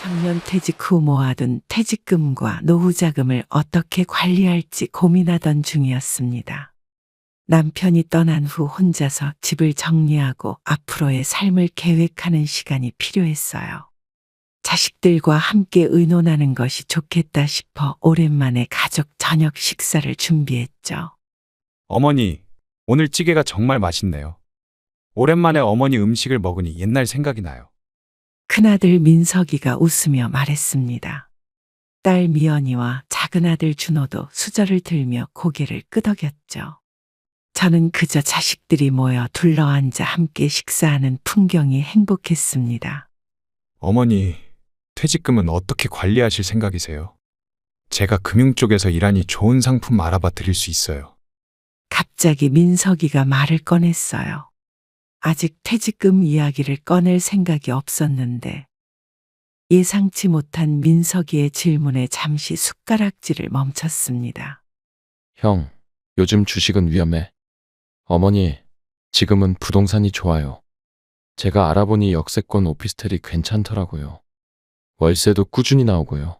작년 퇴직 후 모아둔 퇴직금과 노후자금을 어떻게 관리할지 고민하던 중이었습니다. 남편이 떠난 후 혼자서 집을 정리하고 앞으로의 삶을 계획하는 시간이 필요했어요. 자식들과 함께 의논하는 것이 좋겠다 싶어 오랜만에 가족 저녁 식사를 준비했죠. 어머니, 오늘 찌개가 정말 맛있네요. 오랜만에 어머니 음식을 먹으니 옛날 생각이 나요. 큰아들 민석이가 웃으며 말했습니다. 딸 미연이와 작은아들 준호도 수저를 들며 고개를 끄덕였죠. 저는 그저 자식들이 모여 둘러앉아 함께 식사하는 풍경이 행복했습니다. 어머니, 퇴직금은 어떻게 관리하실 생각이세요? 제가 금융 쪽에서 일하니 좋은 상품 알아봐 드릴 수 있어요. 갑자기 민석이가 말을 꺼냈어요. 아직 퇴직금 이야기를 꺼낼 생각이 없었는데 예상치 못한 민석이의 질문에 잠시 숟가락질을 멈췄습니다. 형, 요즘 주식은 위험해. 어머니, 지금은 부동산이 좋아요. 제가 알아보니 역세권 오피스텔이 괜찮더라고요. 월세도 꾸준히 나오고요.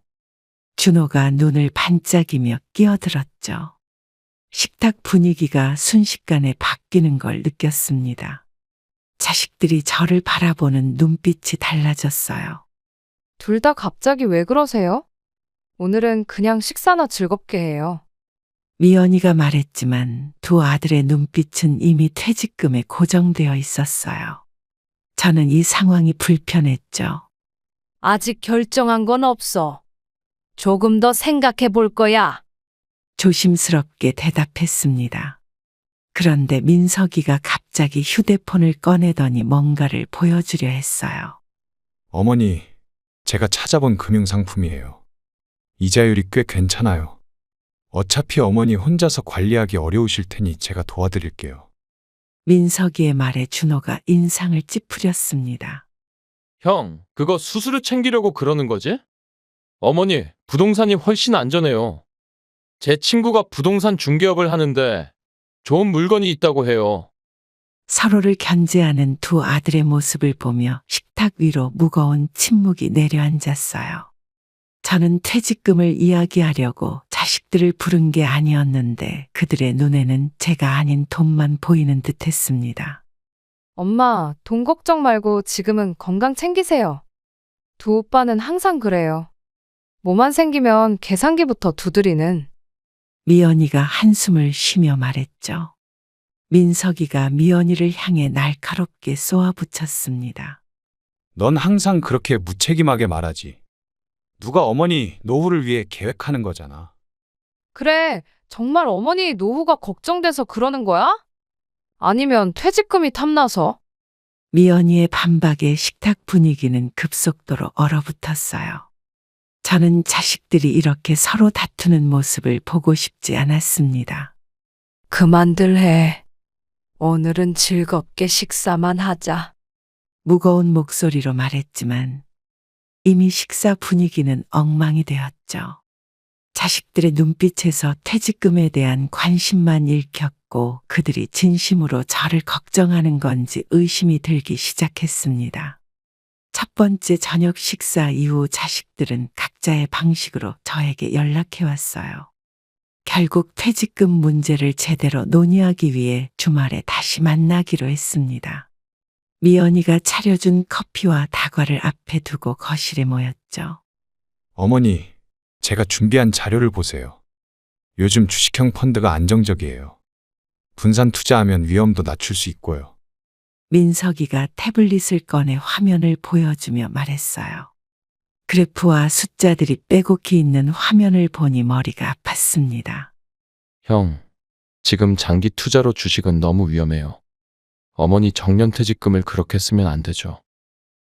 준호가 눈을 반짝이며 끼어들었죠. 식탁 분위기가 순식간에 바뀌는 걸 느꼈습니다. 자식들이 저를 바라보는 눈빛이 달라졌어요. 둘 다 갑자기 왜 그러세요? 오늘은 그냥 식사나 즐겁게 해요. 미연이가 말했지만 두 아들의 눈빛은 이미 퇴직금에 고정되어 있었어요. 저는 이 상황이 불편했죠. 아직 결정한 건 없어. 조금 더 생각해 볼 거야. 조심스럽게 대답했습니다. 그런데 민석이가 갑자기 휴대폰을 꺼내더니 뭔가를 보여주려 했어요. 어머니, 제가 찾아본 금융상품이에요. 이자율이 꽤 괜찮아요. 어차피 어머니 혼자서 관리하기 어려우실 테니 제가 도와드릴게요. 민석이의 말에 준호가 인상을 찌푸렸습니다. 형, 그거 수수료 챙기려고 그러는 거지? 어머니, 부동산이 훨씬 안전해요. 제 친구가 부동산 중개업을 하는데 좋은 물건이 있다고 해요. 서로를 견제하는 두 아들의 모습을 보며 식탁 위로 무거운 침묵이 내려앉았어요. 저는 퇴직금을 이야기하려고 자식들을 부른 게 아니었는데 그들의 눈에는 제가 아닌 돈만 보이는 듯했습니다. 엄마, 돈 걱정 말고 지금은 건강 챙기세요. 두 오빠는 항상 그래요. 뭐만 생기면 계산기부터 두드리는. 미연이가 한숨을 쉬며 말했죠. 민석이가 미연이를 향해 날카롭게 쏘아붙였습니다. 넌 항상 그렇게 무책임하게 말하지. 누가 어머니 노후를 위해 계획하는 거잖아. 그래, 정말 어머니 노후가 걱정돼서 그러는 거야? 아니면 퇴직금이 탐나서? 미연이의 반박에 식탁 분위기는 급속도로 얼어붙었어요. 저는 자식들이 이렇게 서로 다투는 모습을 보고 싶지 않았습니다. 그만들 해. 오늘은 즐겁게 식사만 하자. 무거운 목소리로 말했지만 이미 식사 분위기는 엉망이 되었죠. 자식들의 눈빛에서 퇴직금에 대한 관심만 읽혔고 그들이 진심으로 저를 걱정하는 건지 의심이 들기 시작했습니다. 첫 번째 저녁 식사 이후 자식들은 각자의 방식으로 저에게 연락해 왔어요. 결국 퇴직금 문제를 제대로 논의하기 위해 주말에 다시 만나기로 했습니다. 미연이가 차려준 커피와 다과를 앞에 두고 거실에 모였죠. 어머니, 제가 준비한 자료를 보세요. 요즘 주식형 펀드가 안정적이에요. 분산 투자하면 위험도 낮출 수 있고요. 민석이가 태블릿을 꺼내 화면을 보여주며 말했어요. 그래프와 숫자들이 빼곡히 있는 화면을 보니 머리가 아팠습니다. 형, 지금 장기 투자로 주식은 너무 위험해요. 어머니 정년퇴직금을 그렇게 쓰면 안 되죠.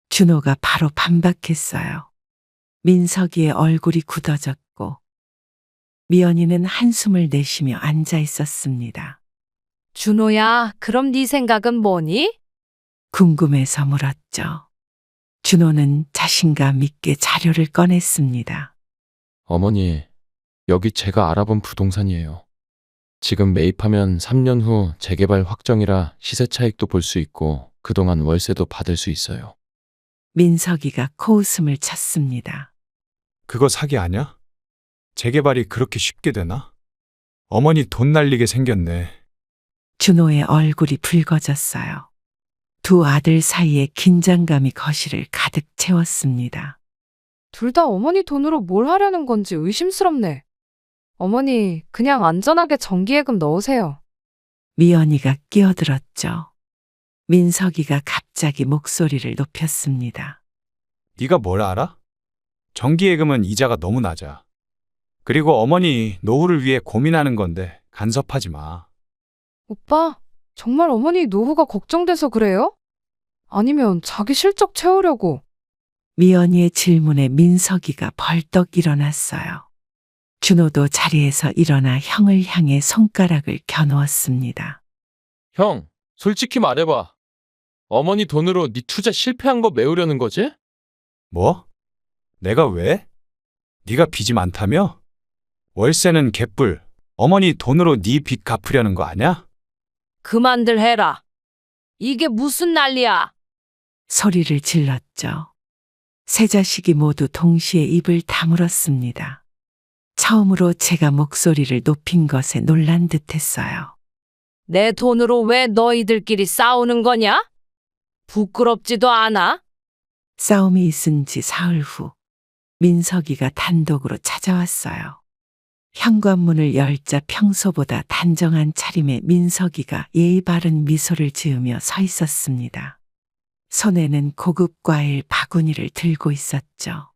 준호가 바로 반박했어요. 민석이의 얼굴이 굳어졌고 미연이는 한숨을 내쉬며 앉아 있었습니다. 준호야, 그럼 네 생각은 뭐니? 궁금해서 물었죠. 준호는 자신감 있게 자료를 꺼냈습니다. 어머니, 여기 제가 알아본 부동산이에요. 지금 매입하면 3년 후 재개발 확정이라 시세 차익도 볼 수 있고 그동안 월세도 받을 수 있어요. 민석이가 코웃음을 쳤습니다. 그거 사기 아냐? 재개발이 그렇게 쉽게 되나? 어머니 돈 날리게 생겼네. 준호의 얼굴이 붉어졌어요. 두 아들 사이에 긴장감이 거실을 가득 채웠습니다. 둘 다 어머니 돈으로 뭘 하려는 건지 의심스럽네. 어머니, 그냥 안전하게 정기예금 넣으세요. 미연이가 끼어들었죠. 민석이가 갑자기 목소리를 높였습니다. 네가 뭘 알아? 정기예금은 이자가 너무 낮아. 그리고 어머니 노후를 위해 고민하는 건데 간섭하지 마. 오빠, 정말 어머니 노후가 걱정돼서 그래요? 아니면 자기 실적 채우려고? 미연이의 질문에 민석이가 벌떡 일어났어요. 준호도 자리에서 일어나 형을 향해 손가락을 겨누었습니다. 형, 솔직히 말해봐. 어머니 돈으로 네 투자 실패한 거 메우려는 거지? 뭐? 내가 왜? 네가 빚이 많다며? 월세는 개뿔. 어머니 돈으로 네 빚 갚으려는 거 아냐? 그만들 해라. 이게 무슨 난리야? 소리를 질렀죠. 세 자식이 모두 동시에 입을 다물었습니다. 처음으로 제가 목소리를 높인 것에 놀란 듯했어요. 내 돈으로 왜 너희들끼리 싸우는 거냐? 부끄럽지도 않아? 싸움이 있은 지 사흘 후 민석이가 단독으로 찾아왔어요. 현관문을 열자 평소보다 단정한 차림의 민석이가 예의 바른 미소를 지으며 서 있었습니다. 손에는 고급 과일 바구니를 들고 있었죠.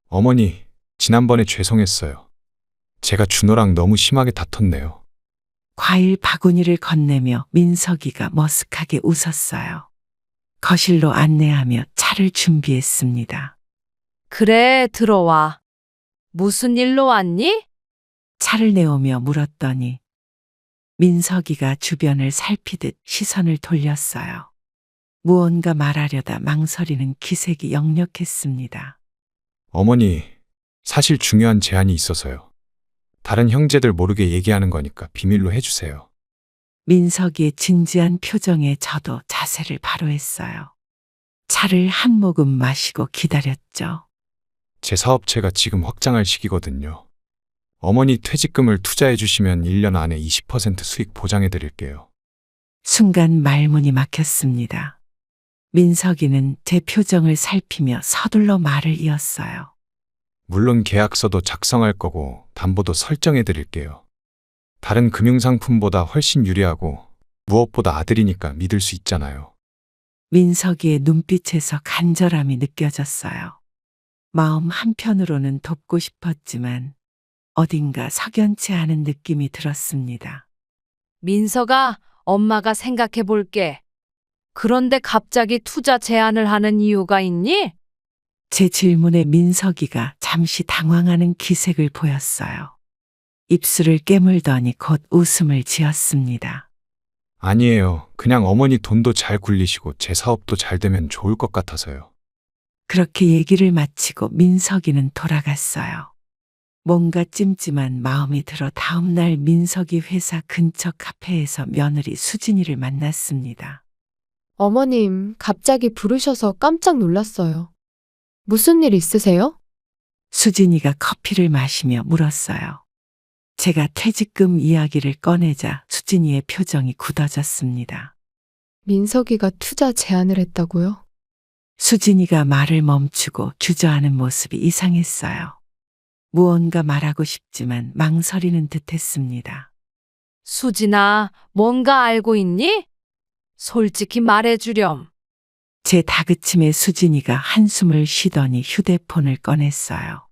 어머니, 지난번에 죄송했어요. 제가 준호랑 너무 심하게 다퉜네요. 과일 바구니를 건네며 민석이가 머쓱하게 웃었어요. 거실로 안내하며 차를 준비했습니다. 그래, 들어와. 무슨 일로 왔니? 차를 내오며 물었더니 민석이가 주변을 살피듯 시선을 돌렸어요. 무언가 말하려다 망설이는 기색이 역력했습니다. 어머니, 사실 중요한 제안이 있어서요. 다른 형제들 모르게 얘기하는 거니까 비밀로 해주세요. 민석이의 진지한 표정에 저도 자세를 바로 했어요. 차를 한 모금 마시고 기다렸죠. 제 사업체가 지금 확장할 시기거든요. 어머니 퇴직금을 투자해 주시면 1년 안에 20% 수익 보장해 드릴게요. 순간 말문이 막혔습니다. 민석이는 제 표정을 살피며 서둘러 말을 이었어요. 물론 계약서도 작성할 거고 담보도 설정해 드릴게요. 다른 금융상품보다 훨씬 유리하고 무엇보다 아들이니까 믿을 수 있잖아요. 민석이의 눈빛에서 간절함이 느껴졌어요. 마음 한편으로는 돕고 싶었지만 어딘가 석연치 않은 느낌이 들었습니다. 민서가 엄마가 생각해 볼게. 그런데 갑자기 투자 제안을 하는 이유가 있니? 제 질문에 민석이가 잠시 당황하는 기색을 보였어요. 입술을 깨물더니 곧 웃음을 지었습니다. 아니에요. 그냥 어머니 돈도 잘 굴리시고 제 사업도 잘 되면 좋을 것 같아서요. 그렇게 얘기를 마치고 민석이는 돌아갔어요. 뭔가 찜찜한 마음이 들어 다음 날 민석이 회사 근처 카페에서 며느리 수진이를 만났습니다. 어머님, 갑자기 부르셔서 깜짝 놀랐어요. 무슨 일 있으세요? 수진이가 커피를 마시며 물었어요. 제가 퇴직금 이야기를 꺼내자 수진이의 표정이 굳어졌습니다. 민석이가 투자 제안을 했다고요? 수진이가 말을 멈추고 주저하는 모습이 이상했어요. 무언가 말하고 싶지만 망설이는 듯했습니다. 수진아, 뭔가 알고 있니? 솔직히 말해주렴. 제 다그침에 수진이가 한숨을 쉬더니 휴대폰을 꺼냈어요.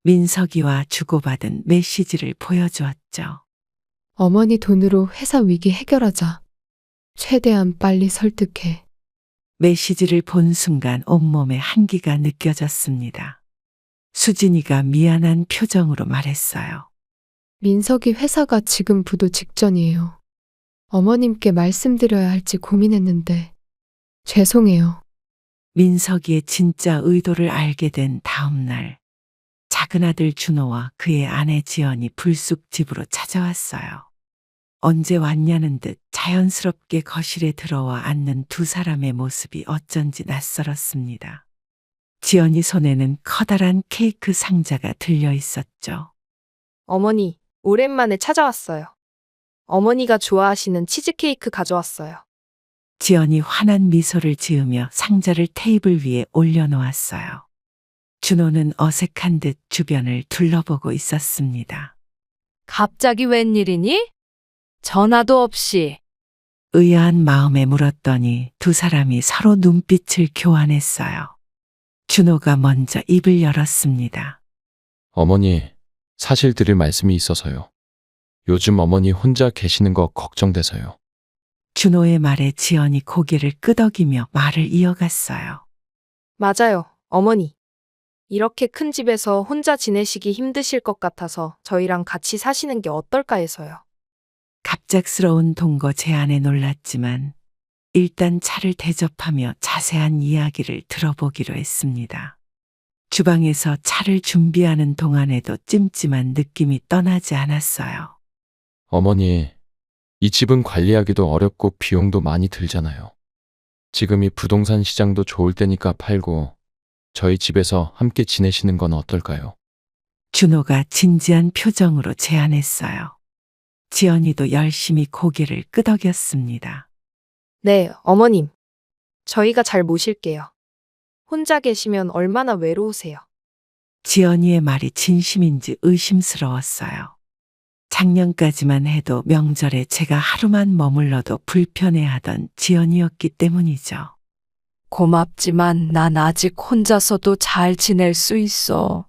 민석이와 주고받은 메시지를 보여주었죠. 어머니 돈으로 회사 위기 해결하자. 최대한 빨리 설득해. 메시지를 본 순간 온몸에 한기가 느껴졌습니다. 수진이가 미안한 표정으로 말했어요. 민석이 회사가 지금 부도 직전이에요. 어머님께 말씀드려야 할지 고민했는데 죄송해요. 민석이의 진짜 의도를 알게 된 다음 날, 작은 아들 준호와 그의 아내 지연이 불쑥 집으로 찾아왔어요. 언제 왔냐는 듯 자연스럽게 거실에 들어와 앉는 두 사람의 모습이 어쩐지 낯설었습니다. 지연이 손에는 커다란 케이크 상자가 들려 있었죠. 어머니, 오랜만에 찾아왔어요. 어머니가 좋아하시는 치즈케이크 가져왔어요. 지연이 환한 미소를 지으며 상자를 테이블 위에 올려놓았어요. 준호는 어색한 듯 주변을 둘러보고 있었습니다. 갑자기 웬일이니? 전화도 없이. 의아한 마음에 물었더니 두 사람이 서로 눈빛을 교환했어요. 준호가 먼저 입을 열었습니다. 어머니, 사실 드릴 말씀이 있어서요. 요즘 어머니 혼자 계시는 거 걱정돼서요. 준호의 말에 지연이 고개를 끄덕이며 말을 이어갔어요. 맞아요, 어머니. 이렇게 큰 집에서 혼자 지내시기 힘드실 것 같아서 저희랑 같이 사시는 게 어떨까 해서요. 갑작스러운 동거 제안에 놀랐지만 일단 차를 대접하며 자세한 이야기를 들어보기로 했습니다. 주방에서 차를 준비하는 동안에도 찜찜한 느낌이 떠나지 않았어요. 어머니, 이 집은 관리하기도 어렵고 비용도 많이 들잖아요. 지금이 부동산 시장도 좋을 때니까 팔고 저희 집에서 함께 지내시는 건 어떨까요? 준호가 진지한 표정으로 제안했어요. 지연이도 열심히 고개를 끄덕였습니다. 네, 어머님. 저희가 잘 모실게요. 혼자 계시면 얼마나 외로우세요. 지연이의 말이 진심인지 의심스러웠어요. 작년까지만 해도 명절에 제가 하루만 머물러도 불편해하던 지연이었기 때문이죠. 고맙지만 난 아직 혼자서도 잘 지낼 수 있어.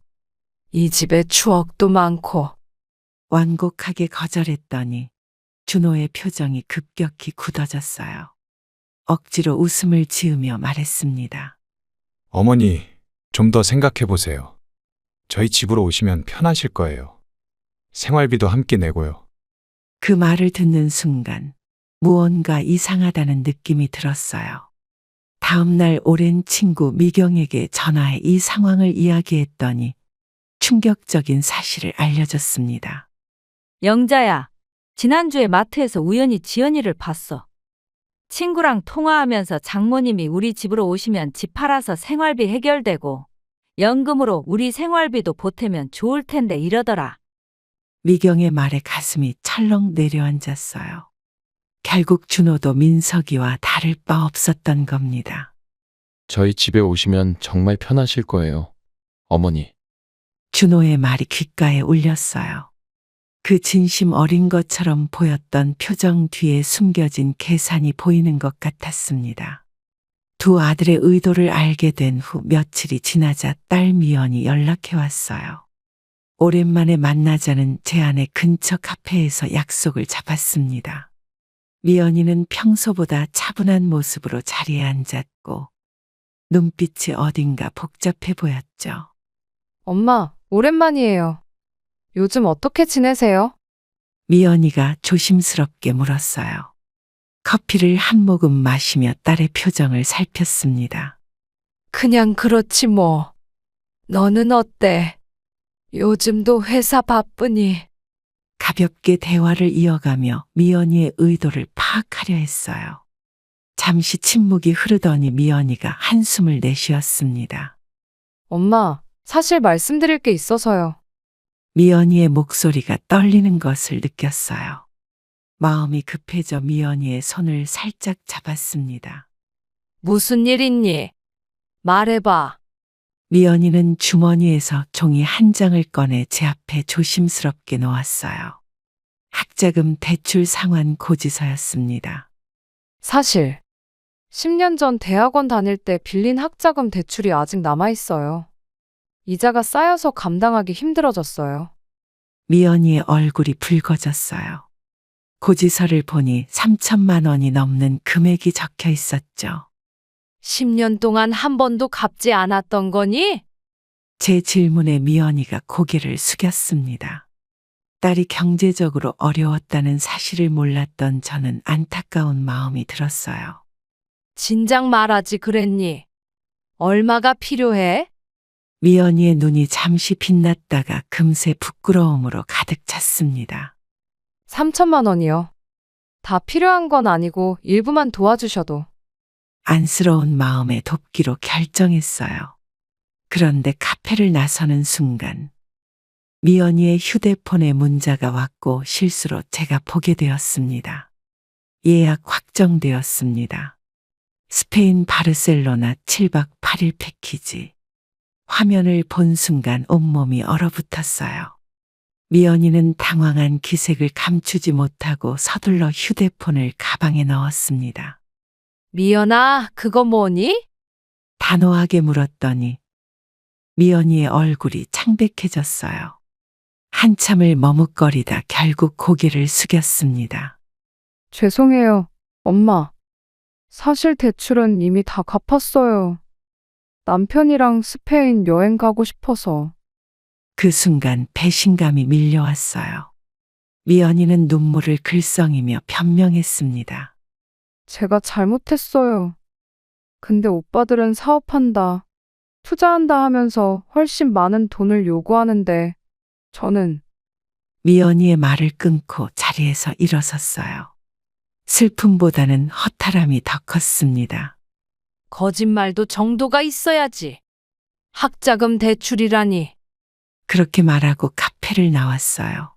이 집에 추억도 많고. 완곡하게 거절했더니 준호의 표정이 급격히 굳어졌어요. 억지로 웃음을 지으며 말했습니다. 어머니, 좀 더 생각해 보세요. 저희 집으로 오시면 편하실 거예요. 생활비도 함께 내고요. 그 말을 듣는 순간 무언가 이상하다는 느낌이 들었어요. 다음 날 오랜 친구 미경에게 전화해 이 상황을 이야기했더니 충격적인 사실을 알려줬습니다. 영자야, 지난주에 마트에서 우연히 지연이를 봤어. 친구랑 통화하면서 장모님이 우리 집으로 오시면 집 팔아서 생활비 해결되고 연금으로 우리 생활비도 보태면 좋을 텐데 이러더라. 미경의 말에 가슴이 철렁 내려앉았어요. 결국 준호도 민석이와 다를 바 없었던 겁니다. 저희 집에 오시면 정말 편하실 거예요. 어머니. 준호의 말이 귓가에 울렸어요. 그 진심 어린 것처럼 보였던 표정 뒤에 숨겨진 계산이 보이는 것 같았습니다. 두 아들의 의도를 알게 된 후 며칠이 지나자 딸 미연이 연락해 왔어요. 오랜만에 만나자는 제안의 근처 카페에서 약속을 잡았습니다. 미연이는 평소보다 차분한 모습으로 자리에 앉았고 눈빛이 어딘가 복잡해 보였죠. 엄마, 오랜만이에요. 요즘 어떻게 지내세요? 미연이가 조심스럽게 물었어요. 커피를 한 모금 마시며 딸의 표정을 살폈습니다. 그냥 그렇지 뭐. 너는 어때? 요즘도 회사 바쁘니? 가볍게 대화를 이어가며 미연이의 의도를 파악하려 했어요. 잠시 침묵이 흐르더니 미연이가 한숨을 내쉬었습니다. 엄마, 사실 말씀드릴 게 있어서요. 미연이의 목소리가 떨리는 것을 느꼈어요. 마음이 급해져 미연이의 손을 살짝 잡았습니다. 무슨 일 있니? 말해봐. 미연이는 주머니에서 종이 한 장을 꺼내 제 앞에 조심스럽게 놓았어요. 학자금 대출 상환 고지서였습니다. 사실 10년 전 대학원 다닐 때 빌린 학자금 대출이 아직 남아있어요. 이자가 쌓여서 감당하기 힘들어졌어요. 미연이의 얼굴이 붉어졌어요. 고지서를 보니 3천만 원이 넘는 금액이 적혀 있었죠. 10년 동안 한 번도 갚지 않았던 거니? 제 질문에 미연이가 고개를 숙였습니다. 딸이 경제적으로 어려웠다는 사실을 몰랐던 저는 안타까운 마음이 들었어요. 진작 말하지 그랬니? 얼마가 필요해? 미연이의 눈이 잠시 빛났다가 금세 부끄러움으로 가득 찼습니다. 3천만 원이요. 다 필요한 건 아니고 일부만 도와주셔도. 안쓰러운 마음에 돕기로 결정했어요. 그런데 카페를 나서는 순간 미연이의 휴대폰에 문자가 왔고 실수로 제가 보게 되었습니다. 예약 확정되었습니다. 스페인 바르셀로나 7박 8일 패키지. 화면을 본 순간 온몸이 얼어붙었어요. 미연이는 당황한 기색을 감추지 못하고 서둘러 휴대폰을 가방에 넣었습니다. 미연아, 그거 뭐니? 단호하게 물었더니 미연이의 얼굴이 창백해졌어요. 한참을 머뭇거리다 결국 고개를 숙였습니다. 죄송해요, 엄마. 사실 대출은 이미 다 갚았어요. 남편이랑 스페인 여행 가고 싶어서. 그 순간 배신감이 밀려왔어요. 미연이는 눈물을 글썽이며 변명했습니다. 제가 잘못했어요. 근데 오빠들은 사업한다, 투자한다 하면서 훨씬 많은 돈을 요구하는데 저는 미연이의 말을 끊고 자리에서 일어섰어요. 슬픔보다는 허탈함이 더 컸습니다. 거짓말도 정도가 있어야지. 학자금 대출이라니. 그렇게 말하고 카페를 나왔어요.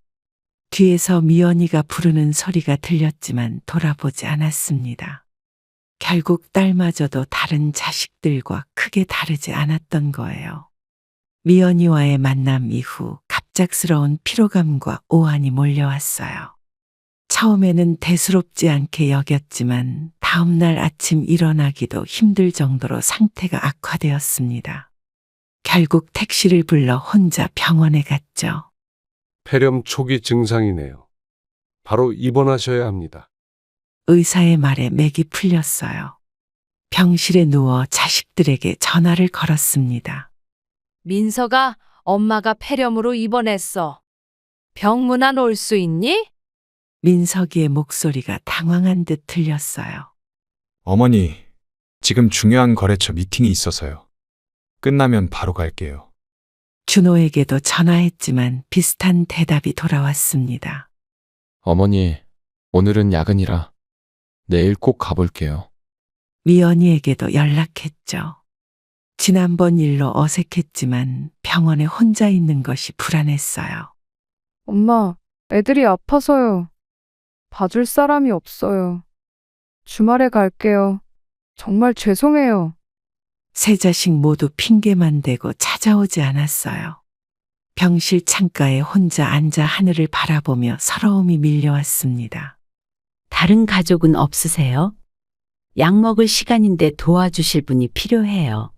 뒤에서 미연이가 부르는 소리가 들렸지만 돌아보지 않았습니다. 결국 딸마저도 다른 자식들과 크게 다르지 않았던 거예요. 미연이와의 만남 이후 갑작스러운 피로감과 오한이 몰려왔어요. 처음에는 대수롭지 않게 여겼지만 다음날 아침 일어나기도 힘들 정도로 상태가 악화되었습니다. 결국 택시를 불러 혼자 병원에 갔죠. 폐렴 초기 증상이네요. 바로 입원하셔야 합니다. 의사의 말에 맥이 풀렸어요. 병실에 누워 자식들에게 전화를 걸었습니다. 민서가 엄마가 폐렴으로 입원했어. 병문안 올 수 있니? 민석이의 목소리가 당황한 듯 들렸어요. 어머니, 지금 중요한 거래처 미팅이 있어서요. 끝나면 바로 갈게요. 준호에게도 전화했지만 비슷한 대답이 돌아왔습니다. 어머니, 오늘은 야근이라 내일 꼭 가볼게요. 미연이에게도 연락했죠. 지난번 일로 어색했지만 병원에 혼자 있는 것이 불안했어요. 엄마, 애들이 아파서요. 봐줄 사람이 없어요. 주말에 갈게요. 정말 죄송해요. 세 자식 모두 핑계만 대고 찾아오지 않았어요. 병실 창가에 혼자 앉아 하늘을 바라보며 서러움이 밀려왔습니다. 다른 가족은 없으세요? 약 먹을 시간인데 도와주실 분이 필요해요.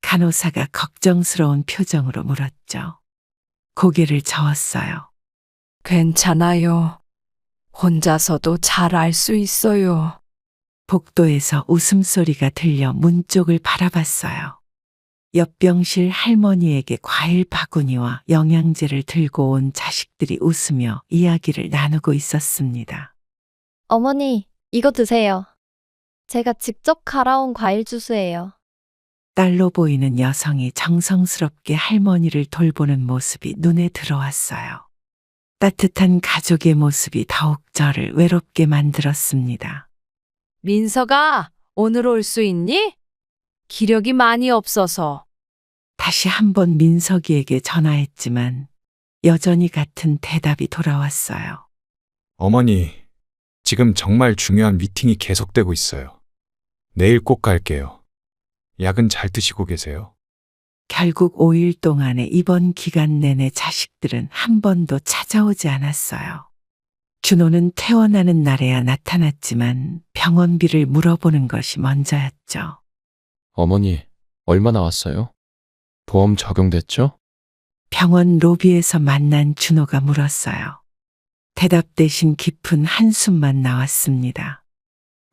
간호사가 걱정스러운 표정으로 물었죠. 고개를 저었어요. 괜찮아요. 혼자서도 잘 알 수 있어요. 복도에서 웃음소리가 들려 문 쪽을 바라봤어요. 옆병실 할머니에게 과일 바구니와 영양제를 들고 온 자식들이 웃으며 이야기를 나누고 있었습니다. 어머니, 이거 드세요. 제가 직접 갈아온 과일 주스예요. 딸로 보이는 여성이 정성스럽게 할머니를 돌보는 모습이 눈에 들어왔어요. 따뜻한 가족의 모습이 더욱 저를 외롭게 만들었습니다. 민서가 오늘 올 수 있니? 기력이 많이 없어서. 다시 한번 민석이에게 전화했지만 여전히 같은 대답이 돌아왔어요. 어머니, 지금 정말 중요한 미팅이 계속되고 있어요. 내일 꼭 갈게요. 약은 잘 드시고 계세요? 결국 5일 동안의 입원 기간 내내 자식들은 한 번도 찾아오지 않았어요. 준호는 퇴원하는 날에야 나타났지만 병원비를 물어보는 것이 먼저였죠. 어머니, 얼마 나왔어요? 보험 적용됐죠? 병원 로비에서 만난 준호가 물었어요. 대답 대신 깊은 한숨만 나왔습니다.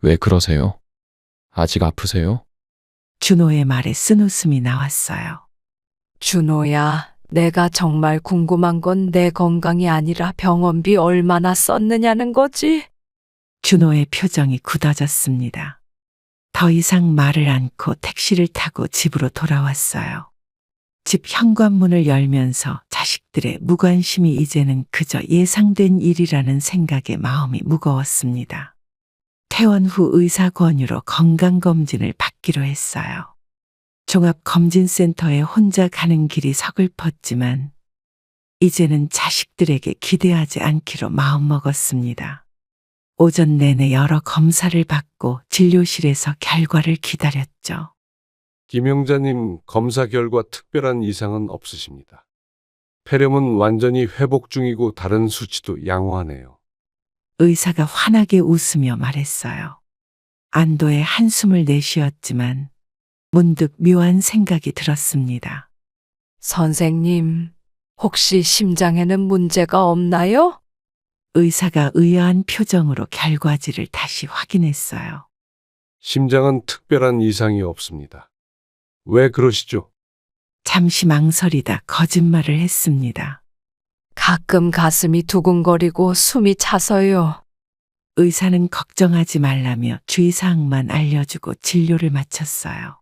왜 그러세요? 아직 아프세요? 준호의 말에 쓴웃음이 나왔어요. 준호야, 내가 정말 궁금한 건 내 건강이 아니라 병원비 얼마나 썼느냐는 거지? 준호의 표정이 굳어졌습니다. 더 이상 말을 않고 택시를 타고 집으로 돌아왔어요. 집 현관문을 열면서 자식들의 무관심이 이제는 그저 예상된 일이라는 생각에 마음이 무거웠습니다. 퇴원 후 의사 권유로 건강검진을 받기로 했어요. 종합검진센터에 혼자 가는 길이 서글펐지만 이제는 자식들에게 기대하지 않기로 마음먹었습니다. 오전 내내 여러 검사를 받고 진료실에서 결과를 기다렸죠. 김영자님, 검사 결과 특별한 이상은 없으십니다. 폐렴은 완전히 회복 중이고 다른 수치도 양호하네요. 의사가 환하게 웃으며 말했어요. 안도의 한숨을 내쉬었지만 문득 묘한 생각이 들었습니다. 선생님, 혹시 심장에는 문제가 없나요? 의사가 의아한 표정으로 결과지를 다시 확인했어요. 심장은 특별한 이상이 없습니다. 왜 그러시죠? 잠시 망설이다 거짓말을 했습니다. 가끔 가슴이 두근거리고 숨이 차서요. 의사는 걱정하지 말라며 주의사항만 알려주고 진료를 마쳤어요.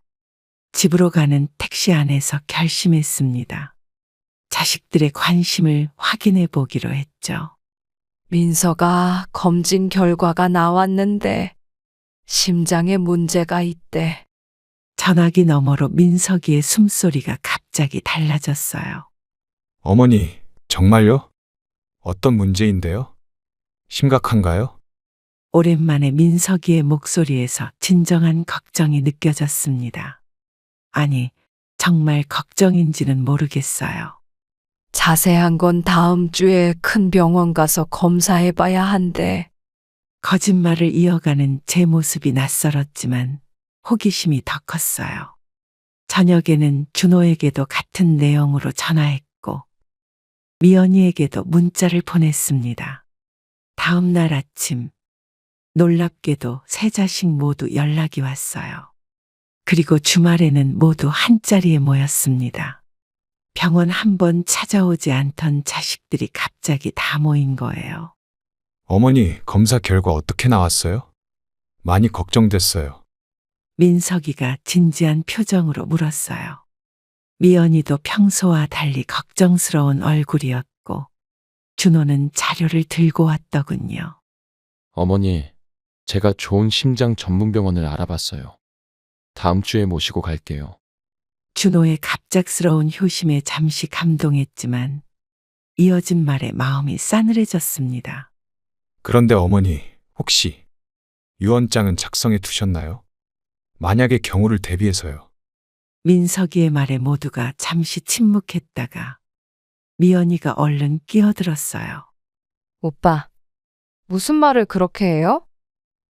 집으로 가는 택시 안에서 결심했습니다. 자식들의 관심을 확인해 보기로 했죠. 민서가 검진 결과가 나왔는데 심장에 문제가 있대. 전화기 너머로 민석이의 숨소리가 갑자기 달라졌어요. 어머니, 정말요? 어떤 문제인데요? 심각한가요? 오랜만에 민석이의 목소리에서 진정한 걱정이 느껴졌습니다. 아니, 정말 걱정인지는 모르겠어요. 자세한 건 다음 주에 큰 병원 가서 검사해 봐야 한대. 거짓말을 이어가는 제 모습이 낯설었지만 호기심이 더 컸어요. 저녁에는 준호에게도 같은 내용으로 전화했고 미연이에게도 문자를 보냈습니다. 다음 날 아침 놀랍게도 세 자식 모두 연락이 왔어요. 그리고 주말에는 모두 한자리에 모였습니다. 병원 한 번 찾아오지 않던 자식들이 갑자기 다 모인 거예요. 어머니, 검사 결과 어떻게 나왔어요? 많이 걱정됐어요. 민석이가 진지한 표정으로 물었어요. 미연이도 평소와 달리 걱정스러운 얼굴이었고 준호는 자료를 들고 왔더군요. 어머니, 제가 좋은 심장 전문 병원을 알아봤어요. 다음 주에 모시고 갈게요. 준호의 갑작스러운 효심에 잠시 감동했지만 이어진 말에 마음이 싸늘해졌습니다. 그런데 어머니, 혹시 유언장은 작성해 두셨나요? 만약의 경우를 대비해서요. 민석이의 말에 모두가 잠시 침묵했다가 미연이가 얼른 끼어들었어요. 오빠, 무슨 말을 그렇게 해요?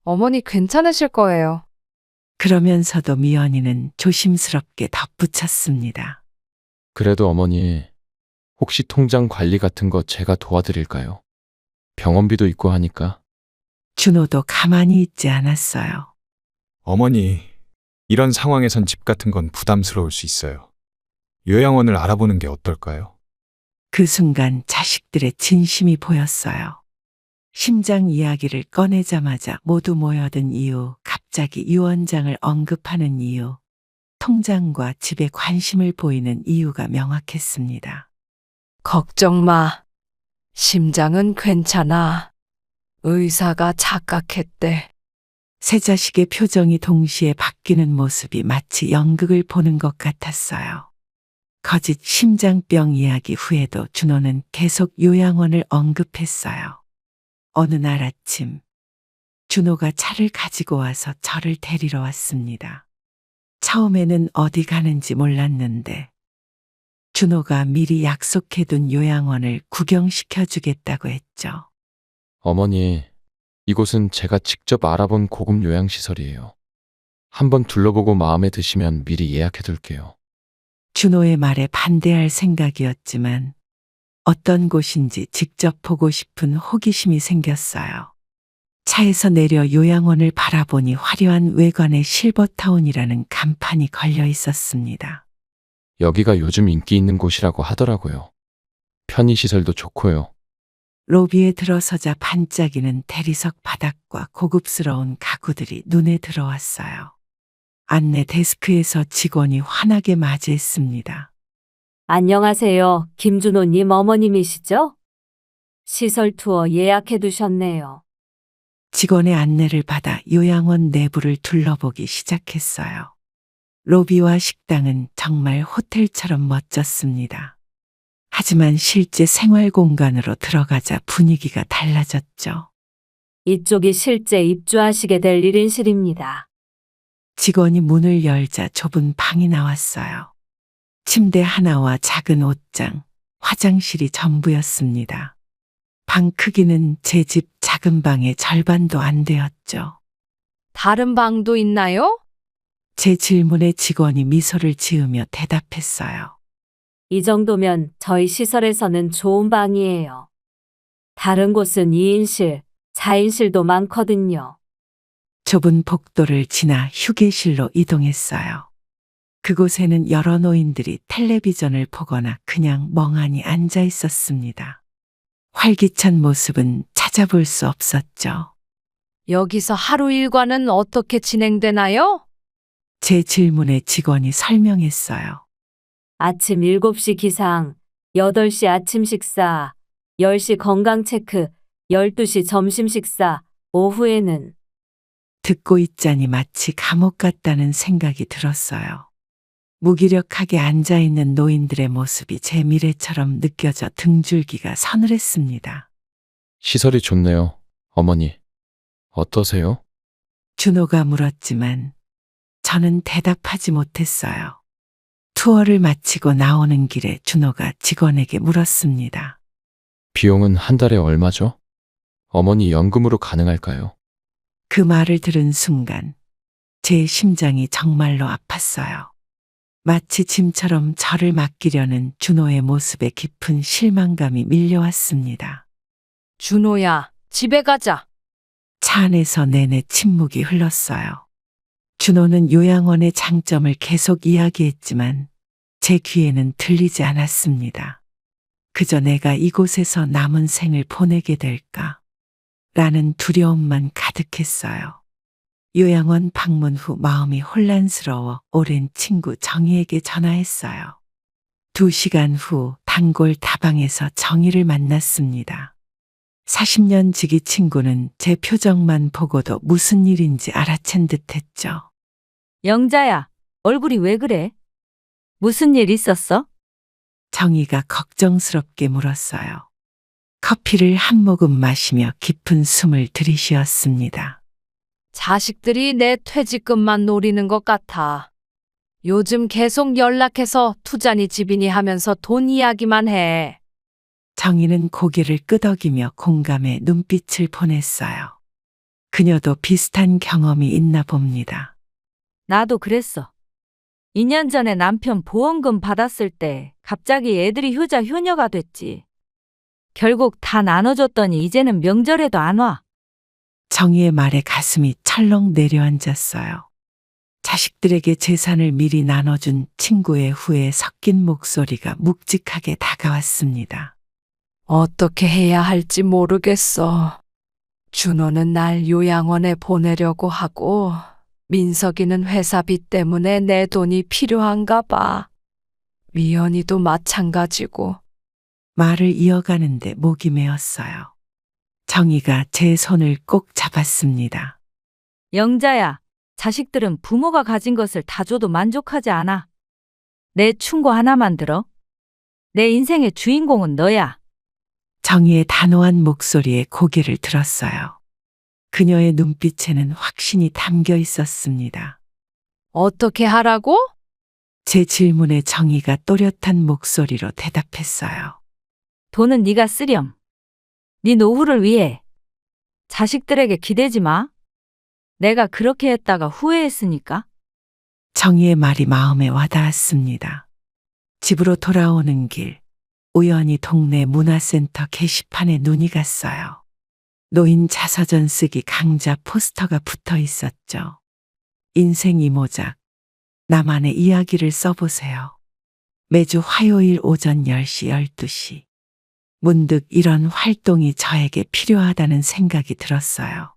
어머니 괜찮으실 거예요. 그러면서도 미연이는 조심스럽게 덧붙였습니다. 그래도 어머니, 혹시 통장 관리 같은 거 제가 도와드릴까요? 병원비도 있고 하니까. 준호도 가만히 있지 않았어요. 어머니, 이런 상황에선 집 같은 건 부담스러울 수 있어요. 요양원을 알아보는 게 어떨까요? 그 순간 자식들의 진심이 보였어요. 심장 이야기를 꺼내자마자 모두 모여든 이유, 갑자기 유언장을 언급하는 이유, 통장과 집에 관심을 보이는 이유가 명확했습니다. 걱정 마. 심장은 괜찮아. 의사가 착각했대. 세 자식의 표정이 동시에 바뀌는 모습이 마치 연극을 보는 것 같았어요. 거짓 심장병 이야기 후에도 준호는 계속 요양원을 언급했어요. 어느 날 아침, 준호가 차를 가지고 와서 저를 데리러 왔습니다. 처음에는 어디 가는지 몰랐는데, 준호가 미리 약속해둔 요양원을 구경시켜 주겠다고 했죠. 어머니, 이곳은 제가 직접 알아본 고급 요양시설이에요. 한번 둘러보고 마음에 드시면 미리 예약해둘게요. 준호의 말에 반대할 생각이었지만 어떤 곳인지 직접 보고 싶은 호기심이 생겼어요. 차에서 내려 요양원을 바라보니 화려한 외관의 실버타운이라는 간판이 걸려 있었습니다. 여기가 요즘 인기 있는 곳이라고 하더라고요. 편의시설도 좋고요. 로비에 들어서자 반짝이는 대리석 바닥과 고급스러운 가구들이 눈에 들어왔어요. 안내 데스크에서 직원이 환하게 맞이했습니다. 안녕하세요. 김준호님 어머님이시죠? 시설 투어 예약해 두셨네요. 직원의 안내를 받아 요양원 내부를 둘러보기 시작했어요. 로비와 식당은 정말 호텔처럼 멋졌습니다. 하지만 실제 생활 공간으로 들어가자 분위기가 달라졌죠. 이쪽이 실제 입주하시게 될 1인실입니다. 직원이 문을 열자 좁은 방이 나왔어요. 침대 하나와 작은 옷장, 화장실이 전부였습니다. 방 크기는 제 집 작은 방의 절반도 안 되었죠. 다른 방도 있나요? 제 질문에 직원이 미소를 지으며 대답했어요. 이 정도면 저희 시설에서는 좋은 방이에요. 다른 곳은 2인실, 4인실도 많거든요. 좁은 복도를 지나 휴게실로 이동했어요. 그곳에는 여러 노인들이 텔레비전을 보거나 그냥 멍하니 앉아 있었습니다. 활기찬 모습은 찾아볼 수 없었죠. 여기서 하루 일과는 어떻게 진행되나요? 제 질문에 직원이 설명했어요. 아침 7시 기상, 8시 아침 식사, 10시 건강 체크, 12시 점심 식사, 오후에는 듣고 있자니 마치 감옥 같다는 생각이 들었어요. 무기력하게 앉아있는 노인들의 모습이 제 미래처럼 느껴져 등줄기가 서늘했습니다. 시설이 좋네요. 어머니. 어떠세요? 준호가 물었지만 저는 대답하지 못했어요. 투어를 마치고 나오는 길에 준호가 직원에게 물었습니다. 비용은 한 달에 얼마죠? 어머니 연금으로 가능할까요? 그 말을 들은 순간 제 심장이 정말로 아팠어요. 마치 짐처럼 저를 맡기려는 준호의 모습에 깊은 실망감이 밀려왔습니다. 준호야, 집에 가자. 차 안에서 내내 침묵이 흘렀어요. 준호는 요양원의 장점을 계속 이야기했지만 제 귀에는 들리지 않았습니다. 그저 내가 이곳에서 남은 생을 보내게 될까? 라는 두려움만 가득했어요. 요양원 방문 후 마음이 혼란스러워 오랜 친구 정희에게 전화했어요. 2시간 후 단골 다방에서 정희를 만났습니다. 40년 지기 친구는 제 표정만 보고도 무슨 일인지 알아챈 듯했죠. 영자야, 얼굴이 왜 그래? 무슨 일 있었어? 정희가 걱정스럽게 물었어요. 커피를 한 모금 마시며 깊은 숨을 들이쉬었습니다. 자식들이 내 퇴직금만 노리는 것 같아. 요즘 계속 연락해서 투자니 집이니 하면서 돈 이야기만 해. 정희는 고개를 끄덕이며 공감의 눈빛을 보냈어요. 그녀도 비슷한 경험이 있나 봅니다. 나도 그랬어. 2년 전에 남편 보험금 받았을 때 갑자기 애들이 효자 효녀가 됐지. 결국 다 나눠줬더니 이제는 명절에도 안 와. 정희의 말에 가슴이 철렁 내려앉았어요. 자식들에게 재산을 미리 나눠준 친구의 후에 섞인 목소리가 묵직하게 다가왔습니다. 어떻게 해야 할지 모르겠어. 준호는 날 요양원에 보내려고 하고 민석이는 회사비 때문에 내 돈이 필요한가 봐. 미연이도 마찬가지고. 말을 이어가는데 목이 메었어요. 정희가 제 손을 꼭 잡았습니다. 영자야, 자식들은 부모가 가진 것을 다 줘도 만족하지 않아. 내 충고 하나만 들어. 내 인생의 주인공은 너야. 정희의 단호한 목소리에 고개를 들었어요. 그녀의 눈빛에는 확신이 담겨 있었습니다. 어떻게 하라고? 제 질문에 정희가 또렷한 목소리로 대답했어요. 돈은 네가 쓰렴. 네 노후를 위해. 자식들에게 기대지 마. 내가 그렇게 했다가 후회했으니까. 정희의 말이 마음에 와닿았습니다. 집으로 돌아오는 길, 우연히 동네 문화센터 게시판에 눈이 갔어요. 노인 자서전 쓰기 강좌 포스터가 붙어 있었죠. 인생 이모작, 나만의 이야기를 써보세요. 매주 화요일 오전 10시, 12시. 문득 이런 활동이 저에게 필요하다는 생각이 들었어요.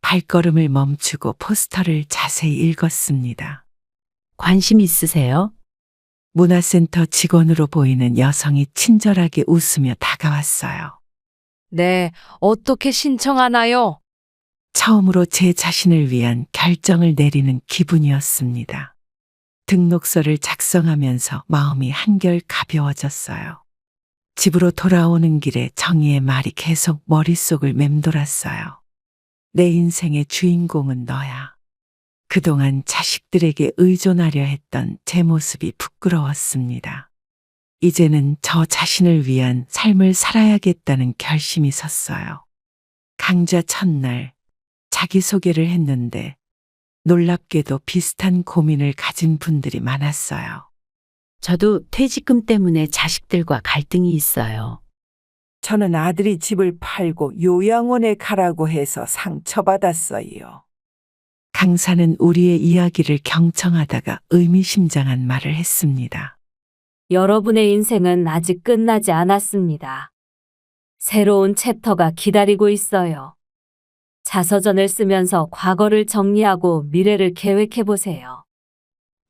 발걸음을 멈추고 포스터를 자세히 읽었습니다. 관심 있으세요? 문화센터 직원으로 보이는 여성이 친절하게 웃으며 다가왔어요. 네, 어떻게 신청하나요? 처음으로 제 자신을 위한 결정을 내리는 기분이었습니다. 등록서를 작성하면서 마음이 한결 가벼워졌어요. 집으로 돌아오는 길에 정희의 말이 계속 머릿속을 맴돌았어요. 내 인생의 주인공은 너야. 그동안 자식들에게 의존하려 했던 제 모습이 부끄러웠습니다. 이제는 저 자신을 위한 삶을 살아야겠다는 결심이 섰어요. 강좌 첫날 자기소개를 했는데 놀랍게도 비슷한 고민을 가진 분들이 많았어요. 저도 퇴직금 때문에 자식들과 갈등이 있어요. 저는 아들이 집을 팔고 요양원에 가라고 해서 상처받았어요. 강사는 우리의 이야기를 경청하다가 의미심장한 말을 했습니다. 여러분의 인생은 아직 끝나지 않았습니다. 새로운 챕터가 기다리고 있어요. 자서전을 쓰면서 과거를 정리하고 미래를 계획해 보세요.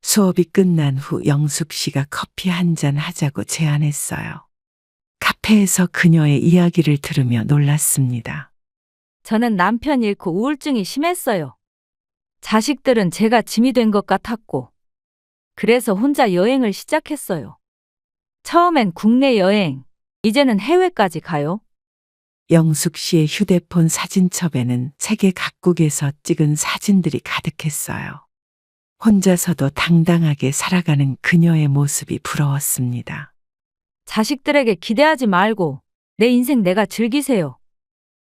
수업이 끝난 후 영숙 씨가 커피 한 잔 하자고 제안했어요. 카페에서 그녀의 이야기를 들으며 놀랐습니다. 저는 남편 잃고 우울증이 심했어요. 자식들은 제가 짐이 된 것 같았고, 그래서 혼자 여행을 시작했어요. 처음엔 국내 여행, 이제는 해외까지 가요. 영숙 씨의 휴대폰 사진첩에는 세계 각국에서 찍은 사진들이 가득했어요. 혼자서도 당당하게 살아가는 그녀의 모습이 부러웠습니다. 자식들에게 기대하지 말고 내 인생 내가 즐기세요.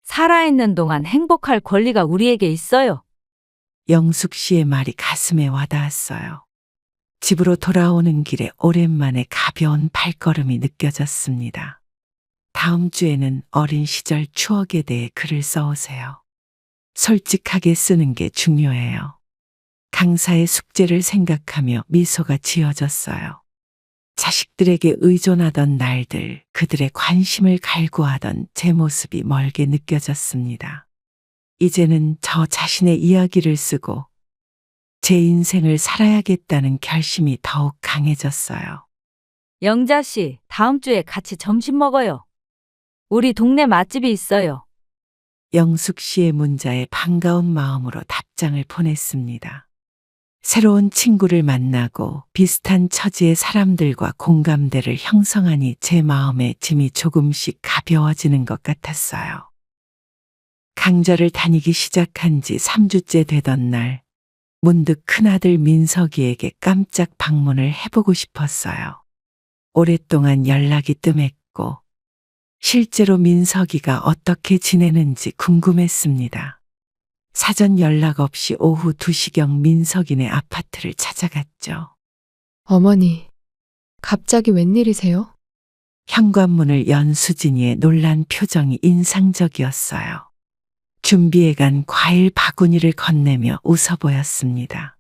살아있는 동안 행복할 권리가 우리에게 있어요. 영숙 씨의 말이 가슴에 와닿았어요. 집으로 돌아오는 길에 오랜만에 가벼운 발걸음이 느껴졌습니다. 다음 주에는 어린 시절 추억에 대해 글을 써오세요. 솔직하게 쓰는 게 중요해요. 강사의 숙제를 생각하며 미소가 지어졌어요. 자식들에게 의존하던 날들, 그들의 관심을 갈구하던 제 모습이 멀게 느껴졌습니다. 이제는 저 자신의 이야기를 쓰고 제 인생을 살아야겠다는 결심이 더욱 강해졌어요. 영자 씨, 다음 주에 같이 점심 먹어요. 우리 동네 맛집이 있어요. 영숙 씨의 문자에 반가운 마음으로 답장을 보냈습니다. 새로운 친구를 만나고 비슷한 처지의 사람들과 공감대를 형성하니 제 마음의 짐이 조금씩 가벼워지는 것 같았어요. 강좌를 다니기 시작한 지 3주째 되던 날, 문득 큰아들 민석이에게 깜짝 방문을 해보고 싶었어요. 오랫동안 연락이 뜸했고, 실제로 민석이가 어떻게 지내는지 궁금했습니다. 사전 연락 없이 오후 2시경 민석이네 아파트를 찾아갔죠. 어머니, 갑자기 웬일이세요? 현관문을 연 수진이의 놀란 표정이 인상적이었어요. 준비해간 과일 바구니를 건네며 웃어 보였습니다.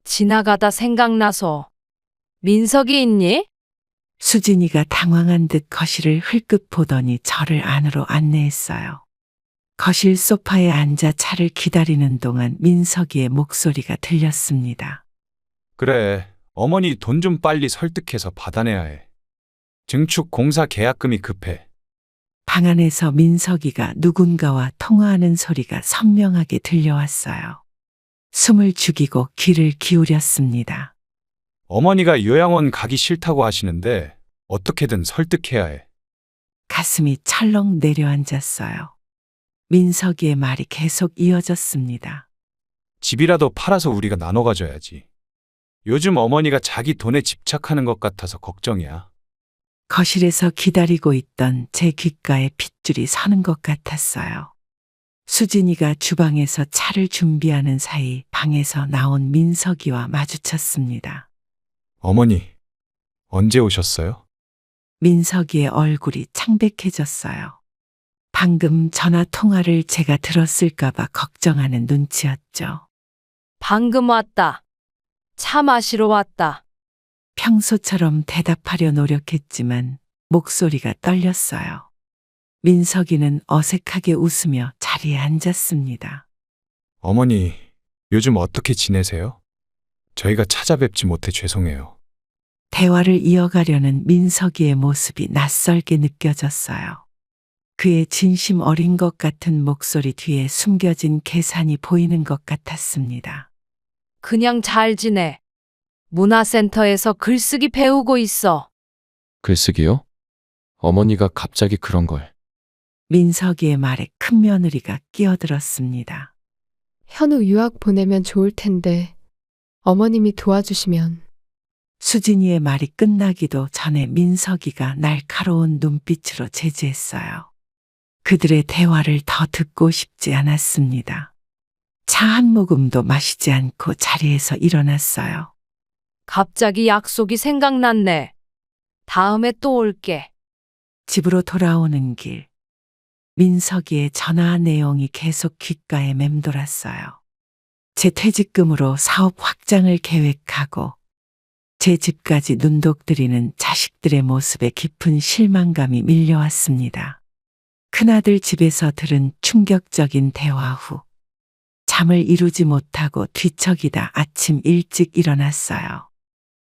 지나가다 생각나서. 민석이 있니? 수진이가 당황한 듯 거실을 흘끗 보더니 저를 안으로 안내했어요. 거실 소파에 앉아 차를 기다리는 동안 민석이의 목소리가 들렸습니다. 그래, 어머니 돈 좀 빨리 설득해서 받아내야 해. 증축 공사 계약금이 급해. 방 안에서 민석이가 누군가와 통화하는 소리가 선명하게 들려왔어요. 숨을 죽이고 귀를 기울였습니다. 어머니가 요양원 가기 싫다고 하시는데 어떻게든 설득해야 해. 가슴이 철렁 내려앉았어요. 민석이의 말이 계속 이어졌습니다. 집이라도 팔아서 우리가 나눠 가져야지. 요즘 어머니가 자기 돈에 집착하는 것 같아서 걱정이야. 거실에서 기다리고 있던 제 귓가에 핏줄이 서는 것 같았어요. 수진이가 주방에서 차를 준비하는 사이 방에서 나온 민석이와 마주쳤습니다. 어머니, 언제 오셨어요? 민석이의 얼굴이 창백해졌어요. 방금 전화 통화를 제가 들었을까봐 걱정하는 눈치였죠. 방금 왔다. 차 마시러 왔다. 평소처럼 대답하려 노력했지만 목소리가 떨렸어요. 민석이는 어색하게 웃으며 자리에 앉았습니다. 어머니, 요즘 어떻게 지내세요? 저희가 찾아뵙지 못해 죄송해요. 대화를 이어가려는 민석이의 모습이 낯설게 느껴졌어요. 그의 진심 어린 것 같은 목소리 뒤에 숨겨진 계산이 보이는 것 같았습니다. 그냥 잘 지내. 문화센터에서 글쓰기 배우고 있어. 글쓰기요? 어머니가 갑자기 그런 걸. 민석이의 말에 큰 며느리가 끼어들었습니다. 현우 유학 보내면 좋을 텐데 어머님이 도와주시면. 수진이의 말이 끝나기도 전에 민석이가 날카로운 눈빛으로 제지했어요. 그들의 대화를 더 듣고 싶지 않았습니다. 차 한 모금도 마시지 않고 자리에서 일어났어요. 갑자기 약속이 생각났네. 다음에 또 올게. 집으로 돌아오는 길, 민석이의 전화 내용이 계속 귓가에 맴돌았어요. 제 퇴직금으로 사업 확장을 계획하고 제 집까지 눈독들이는 자식들의 모습에 깊은 실망감이 밀려왔습니다. 큰아들 집에서 들은 충격적인 대화 후 잠을 이루지 못하고 뒤척이다 아침 일찍 일어났어요.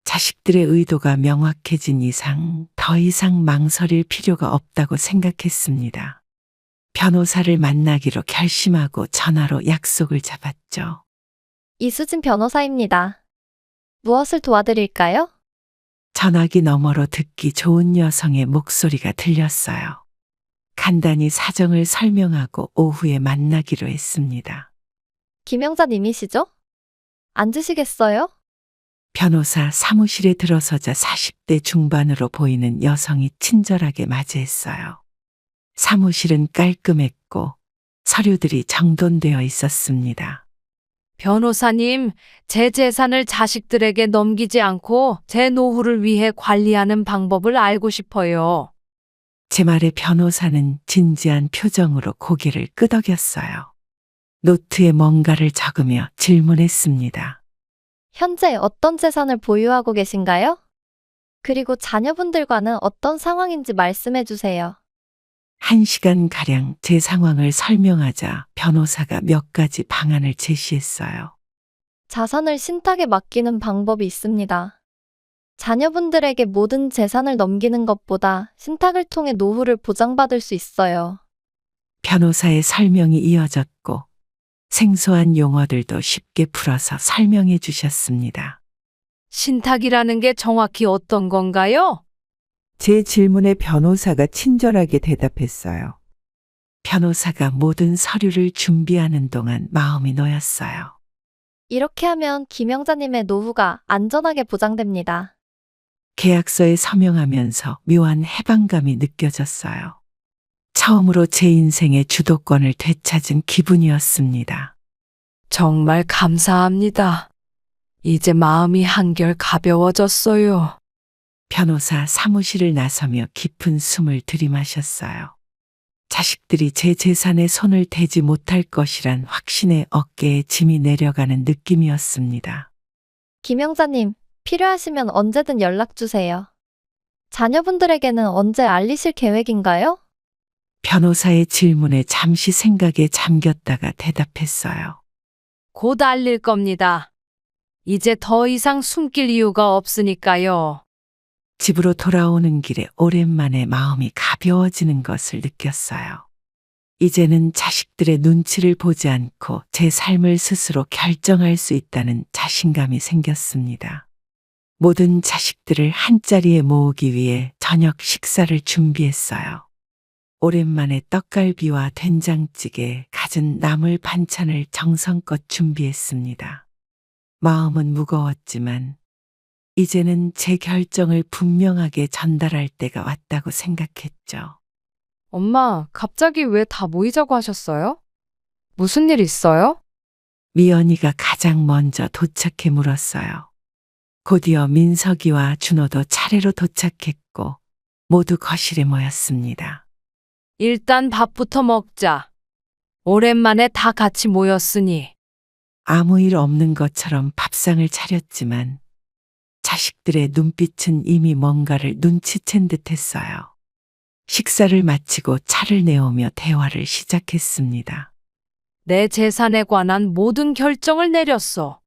자식들의 의도가 명확해진 이상 더 이상 망설일 필요가 없다고 생각했습니다. 변호사를 만나기로 결심하고 전화로 약속을 잡았죠. 이수진 변호사입니다. 무엇을 도와드릴까요? 전화기 너머로 듣기 좋은 여성의 목소리가 들렸어요. 간단히 사정을 설명하고 오후에 만나기로 했습니다. 김영자님이시죠? 앉으시겠어요? 변호사 사무실에 들어서자 40대 중반으로 보이는 여성이 친절하게 맞이했어요. 사무실은 깔끔했고 서류들이 정돈되어 있었습니다. 변호사님, 제 재산을 자식들에게 넘기지 않고 제 노후를 위해 관리하는 방법을 알고 싶어요. 제 말에 변호사는 진지한 표정으로 고개를 끄덕였어요. 노트에 뭔가를 적으며 질문했습니다. 현재 어떤 재산을 보유하고 계신가요? 그리고 자녀분들과는 어떤 상황인지 말씀해 주세요. 1시간가량 제 상황을 설명하자 변호사가 몇 가지 방안을 제시했어요. 자산을 신탁에 맡기는 방법이 있습니다. 자녀분들에게 모든 재산을 넘기는 것보다 신탁을 통해 노후를 보장받을 수 있어요. 변호사의 설명이 이어졌고 생소한 용어들도 쉽게 풀어서 설명해 주셨습니다. 신탁이라는 게 정확히 어떤 건가요? 제 질문에 변호사가 친절하게 대답했어요. 변호사가 모든 서류를 준비하는 동안 마음이 놓였어요. 이렇게 하면 김영자님의 노후가 안전하게 보장됩니다. 계약서에 서명하면서 묘한 해방감이 느껴졌어요. 처음으로 제 인생의 주도권을 되찾은 기분이었습니다. 정말 감사합니다. 이제 마음이 한결 가벼워졌어요. 변호사 사무실을 나서며 깊은 숨을 들이마셨어요. 자식들이 제 재산에 손을 대지 못할 것이란 확신에 어깨에 짐이 내려가는 느낌이었습니다. 김영자님, 필요하시면 언제든 연락 주세요. 자녀분들에게는 언제 알리실 계획인가요? 변호사의 질문에 잠시 생각에 잠겼다가 대답했어요. 곧 알릴 겁니다. 이제 더 이상 숨길 이유가 없으니까요. 집으로 돌아오는 길에 오랜만에 마음이 가벼워지는 것을 느꼈어요. 이제는 자식들의 눈치를 보지 않고 제 삶을 스스로 결정할 수 있다는 자신감이 생겼습니다. 모든 자식들을 한자리에 모으기 위해 저녁 식사를 준비했어요. 오랜만에 떡갈비와 된장찌개, 갖은 나물 반찬을 정성껏 준비했습니다. 마음은 무거웠지만 이제는 제 결정을 분명하게 전달할 때가 왔다고 생각했죠. 엄마, 갑자기 왜 다 모이자고 하셨어요? 무슨 일 있어요? 미연이가 가장 먼저 도착해 물었어요. 곧이어 민석이와 준호도 차례로 도착했고 모두 거실에 모였습니다. 일단 밥부터 먹자. 오랜만에 다 같이 모였으니. 아무 일 없는 것처럼 밥상을 차렸지만 자식들의 눈빛은 이미 뭔가를 눈치챈 듯했어요. 식사를 마치고 차를 내오며 대화를 시작했습니다. 내 재산에 관한 모든 결정을 내렸어.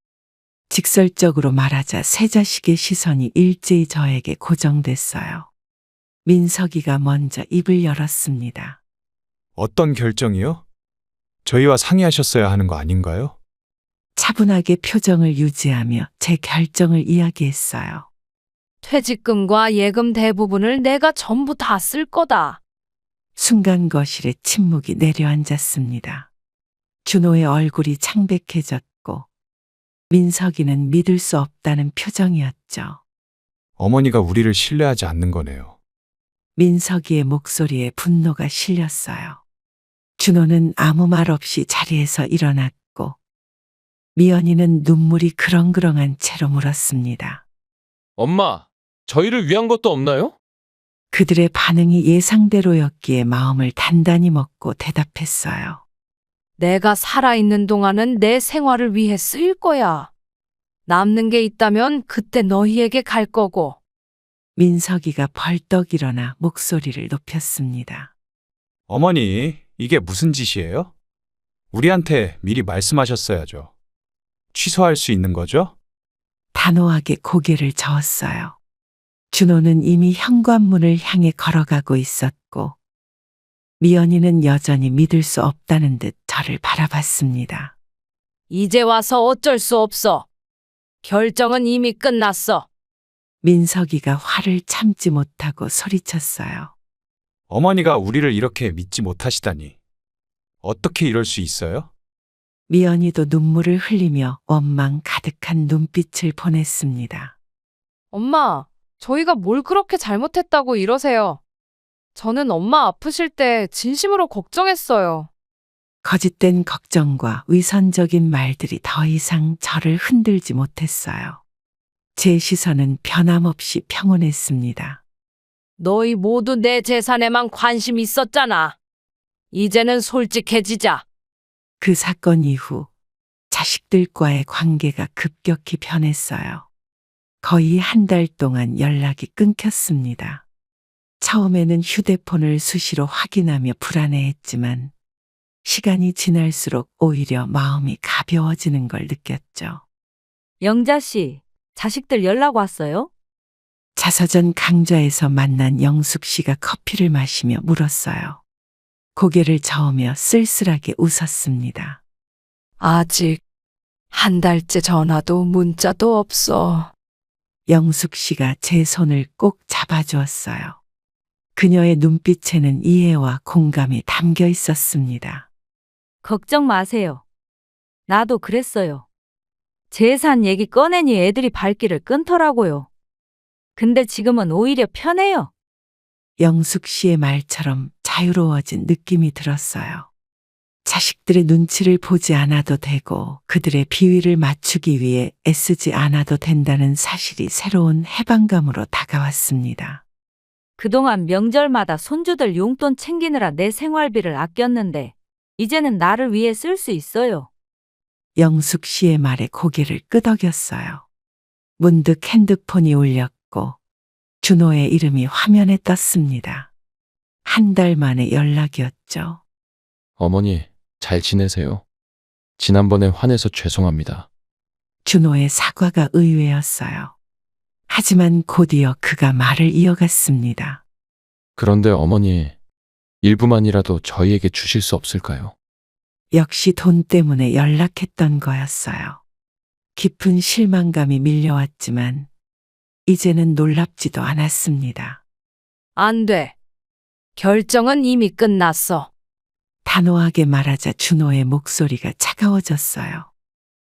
직설적으로 말하자 세 자식의 시선이 일제히 저에게 고정됐어요. 민석이가 먼저 입을 열었습니다. 어떤 결정이요? 저희와 상의하셨어야 하는 거 아닌가요? 차분하게 표정을 유지하며 제 결정을 이야기했어요. 퇴직금과 예금 대부분을 내가 전부 다 쓸 거다. 순간 거실에 침묵이 내려앉았습니다. 준호의 얼굴이 창백해졌고 민석이는 믿을 수 없다는 표정이었죠. 어머니가 우리를 신뢰하지 않는 거네요. 민석이의 목소리에 분노가 실렸어요. 준호는 아무 말 없이 자리에서 일어났고 미연이는 눈물이 그렁그렁한 채로 물었습니다. 엄마, 저희를 위한 것도 없나요? 그들의 반응이 예상대로였기에 마음을 단단히 먹고 대답했어요. 내가 살아있는 동안은 내 생활을 위해 쓰일 거야. 남는 게 있다면 그때 너희에게 갈 거고. 민석이가 벌떡 일어나 목소리를 높였습니다. 어머니, 이게 무슨 짓이에요? 우리한테 미리 말씀하셨어야죠. 취소할 수 있는 거죠? 단호하게 고개를 저었어요. 준호는 이미 현관문을 향해 걸어가고 있었고 미연이는 여전히 믿을 수 없다는 듯 저를 바라봤습니다. 이제 와서 어쩔 수 없어. 결정은 이미 끝났어. 민석이가 화를 참지 못하고 소리쳤어요. 어머니가 우리를 이렇게 믿지 못하시다니. 어떻게 이럴 수 있어요? 미연이도 눈물을 흘리며 원망 가득한 눈빛을 보냈습니다. 엄마, 저희가 뭘 그렇게 잘못했다고 이러세요? 저는 엄마 아프실 때 진심으로 걱정했어요. 거짓된 걱정과 위선적인 말들이 더 이상 저를 흔들지 못했어요. 제 시선은 변함없이 평온했습니다. 너희 모두 내 재산에만 관심 있었잖아. 이제는 솔직해지자. 그 사건 이후 자식들과의 관계가 급격히 변했어요. 거의 한 달 동안 연락이 끊겼습니다. 처음에는 휴대폰을 수시로 확인하며 불안해했지만 시간이 지날수록 오히려 마음이 가벼워지는 걸 느꼈죠. 영자 씨, 자식들 연락 왔어요? 자서전 강좌에서 만난 영숙 씨가 커피를 마시며 물었어요. 고개를 저으며 쓸쓸하게 웃었습니다. 아직 한 달째 전화도 문자도 없어. 영숙 씨가 제 손을 꼭 잡아주었어요. 그녀의 눈빛에는 이해와 공감이 담겨 있었습니다. 걱정 마세요. 나도 그랬어요. 재산 얘기 꺼내니 애들이 발길을 끊더라고요. 근데 지금은 오히려 편해요. 영숙 씨의 말처럼 자유로워진 느낌이 들었어요. 자식들의 눈치를 보지 않아도 되고 그들의 비위를 맞추기 위해 애쓰지 않아도 된다는 사실이 새로운 해방감으로 다가왔습니다. 그동안 명절마다 손주들 용돈 챙기느라 내 생활비를 아꼈는데 이제는 나를 위해 쓸 수 있어요. 영숙 씨의 말에 고개를 끄덕였어요. 문득 핸드폰이 울렸고 준호의 이름이 화면에 떴습니다. 한 달 만에 연락이었죠. 어머니, 잘 지내세요? 지난번에 화내서 죄송합니다. 준호의 사과가 의외였어요. 하지만 곧이어 그가 말을 이어갔습니다. 그런데 어머니, 일부만이라도 저희에게 주실 수 없을까요? 역시 돈 때문에 연락했던 거였어요. 깊은 실망감이 밀려왔지만 이제는 놀랍지도 않았습니다. 안 돼. 결정은 이미 끝났어. 단호하게 말하자 준호의 목소리가 차가워졌어요.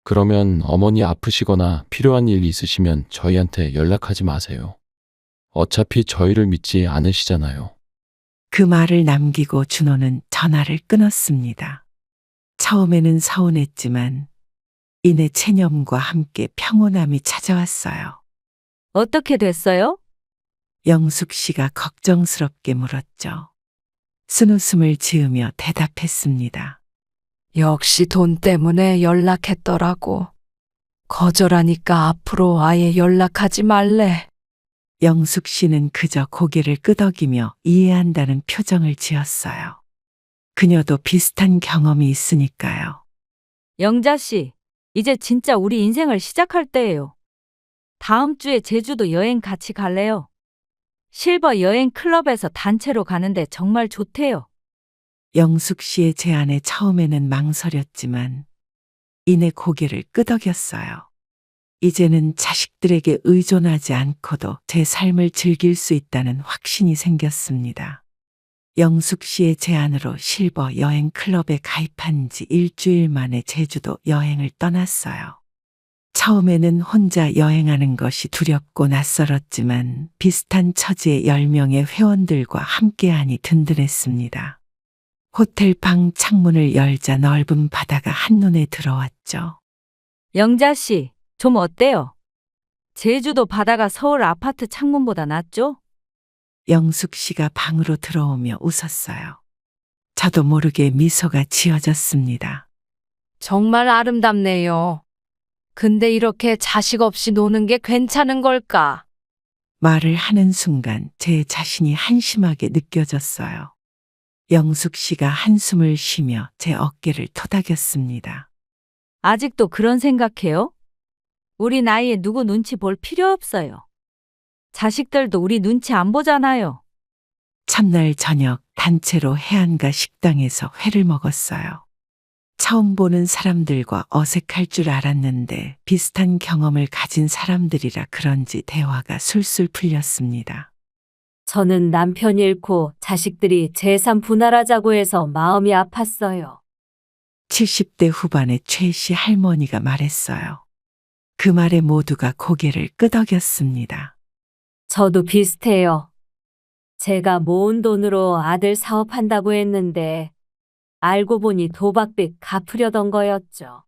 그러면 어머니 아프시거나 필요한 일 있으시면 저희한테 연락하지 마세요. 어차피 저희를 믿지 않으시잖아요. 그 말을 남기고 준호는 전화를 끊었습니다. 처음에는 서운했지만 이내 체념과 함께 평온함이 찾아왔어요. 어떻게 됐어요? 영숙 씨가 걱정스럽게 물었죠. 쓴웃음을 지으며 대답했습니다. 역시 돈 때문에 연락했더라고. 거절하니까 앞으로 아예 연락하지 말래. 영숙 씨는 그저 고개를 끄덕이며 이해한다는 표정을 지었어요. 그녀도 비슷한 경험이 있으니까요. 영자 씨, 이제 진짜 우리 인생을 시작할 때예요. 다음 주에 제주도 여행 같이 갈래요? 실버 여행 클럽에서 단체로 가는데 정말 좋대요. 영숙 씨의 제안에 처음에는 망설였지만 이내 고개를 끄덕였어요. 이제는 자식들에게 의존하지 않고도 제 삶을 즐길 수 있다는 확신이 생겼습니다. 영숙 씨의 제안으로 실버 여행 클럽에 가입한 지 일주일 만에 제주도 여행을 떠났어요. 처음에는 혼자 여행하는 것이 두렵고 낯설었지만 비슷한 처지의 10명의 회원들과 함께하니 든든했습니다. 호텔 방 창문을 열자 넓은 바다가 한눈에 들어왔죠. 영자 씨, 좀 어때요? 제주도 바다가 서울 아파트 창문보다 낫죠? 영숙 씨가 방으로 들어오며 웃었어요. 저도 모르게 미소가 지어졌습니다. 정말 아름답네요. 근데 이렇게 자식 없이 노는 게 괜찮은 걸까? 말을 하는 순간 제 자신이 한심하게 느껴졌어요. 영숙 씨가 한숨을 쉬며 제 어깨를 토닥였습니다. 아직도 그런 생각해요? 우리 나이에 누구 눈치 볼 필요 없어요. 자식들도 우리 눈치 안 보잖아요. 첫날 저녁 단체로 해안가 식당에서 회를 먹었어요. 처음 보는 사람들과 어색할 줄 알았는데 비슷한 경험을 가진 사람들이라 그런지 대화가 술술 풀렸습니다. 저는 남편 잃고 자식들이 재산 분할하자고 해서 마음이 아팠어요. 70대 후반의 최 씨 할머니가 말했어요. 그 말에 모두가 고개를 끄덕였습니다. 저도 비슷해요. 제가 모은 돈으로 아들 사업한다고 했는데 알고 보니 도박빚 갚으려던 거였죠.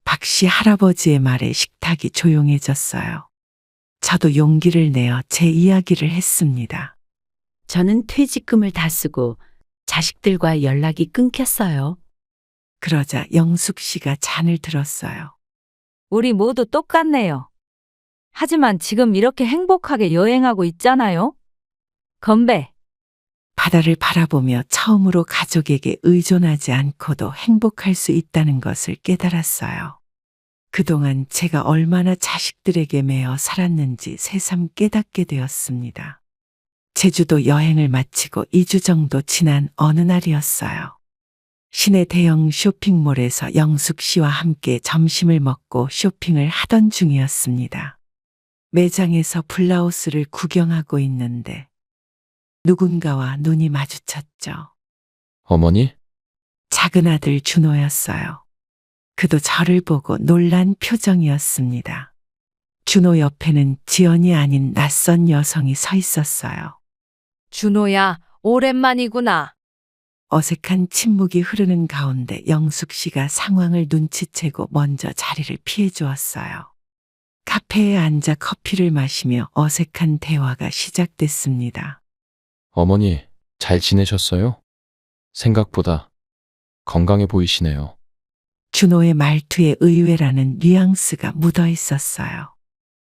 박 씨 할아버지의 말에 식탁이 조용해졌어요. 저도 용기를 내어 제 이야기를 했습니다. 저는 퇴직금을 다 쓰고 자식들과 연락이 끊겼어요. 그러자 영숙 씨가 잔을 들었어요. 우리 모두 똑같네요. 하지만 지금 이렇게 행복하게 여행하고 있잖아요. 건배. 바다를 바라보며 처음으로 가족에게 의존하지 않고도 행복할 수 있다는 것을 깨달았어요. 그동안 제가 얼마나 자식들에게 매여 살았는지 새삼 깨닫게 되었습니다. 제주도 여행을 마치고 2주 정도 지난 어느 날이었어요. 시내 대형 쇼핑몰에서 영숙 씨와 함께 점심을 먹고 쇼핑을 하던 중이었습니다. 매장에서 블라우스를 구경하고 있는데 누군가와 눈이 마주쳤죠. 어머니? 작은 아들 준호였어요. 그도 저를 보고 놀란 표정이었습니다. 준호 옆에는 지연이 아닌 낯선 여성이 서 있었어요. 준호야, 오랜만이구나. 어색한 침묵이 흐르는 가운데 영숙 씨가 상황을 눈치채고 먼저 자리를 피해 주었어요. 카페에 앉아 커피를 마시며 어색한 대화가 시작됐습니다. 어머니, 잘 지내셨어요? 생각보다 건강해 보이시네요. 준호의 말투에 의외라는 뉘앙스가 묻어 있었어요.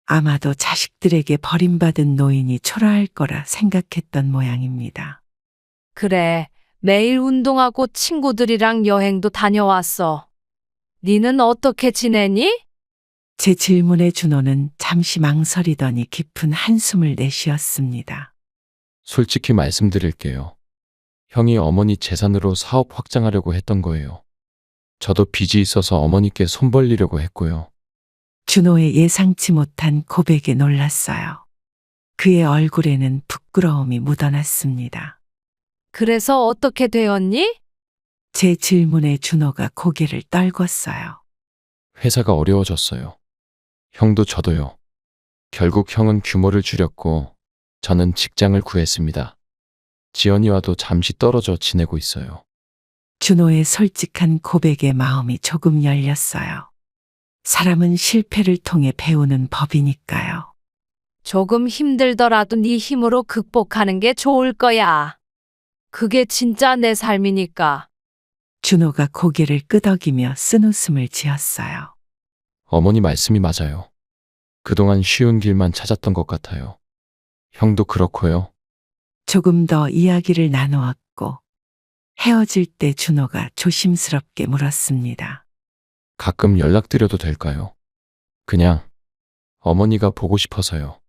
아마도 자식들에게 버림받은 노인이 초라할 거라 생각했던 모양입니다. 그래, 매일 운동하고 친구들이랑 여행도 다녀왔어. 니는 어떻게 지내니? 제 질문에 준호는 잠시 망설이더니 깊은 한숨을 내쉬었습니다. 솔직히 말씀드릴게요. 형이 어머니 재산으로 사업 확장하려고 했던 거예요. 저도 빚이 있어서 어머니께 손 벌리려고 했고요. 준호의 예상치 못한 고백에 놀랐어요. 그의 얼굴에는 부끄러움이 묻어났습니다. 그래서 어떻게 되었니? 제 질문에 준호가 고개를 떨궜어요. 회사가 어려워졌어요. 형도 저도요. 결국 형은 규모를 줄였고 저는 직장을 구했습니다. 지연이와도 잠시 떨어져 지내고 있어요. 준호의 솔직한 고백에 마음이 조금 열렸어요. 사람은 실패를 통해 배우는 법이니까요. 조금 힘들더라도 네 힘으로 극복하는 게 좋을 거야. 그게 진짜 내 삶이니까. 준호가 고개를 끄덕이며 쓴웃음을 지었어요. 어머니 말씀이 맞아요. 그동안 쉬운 길만 찾았던 것 같아요. 형도 그렇고요. 조금 더 이야기를 나누었고 헤어질 때 준호가 조심스럽게 물었습니다. 가끔 연락드려도 될까요? 그냥 어머니가 보고 싶어서요.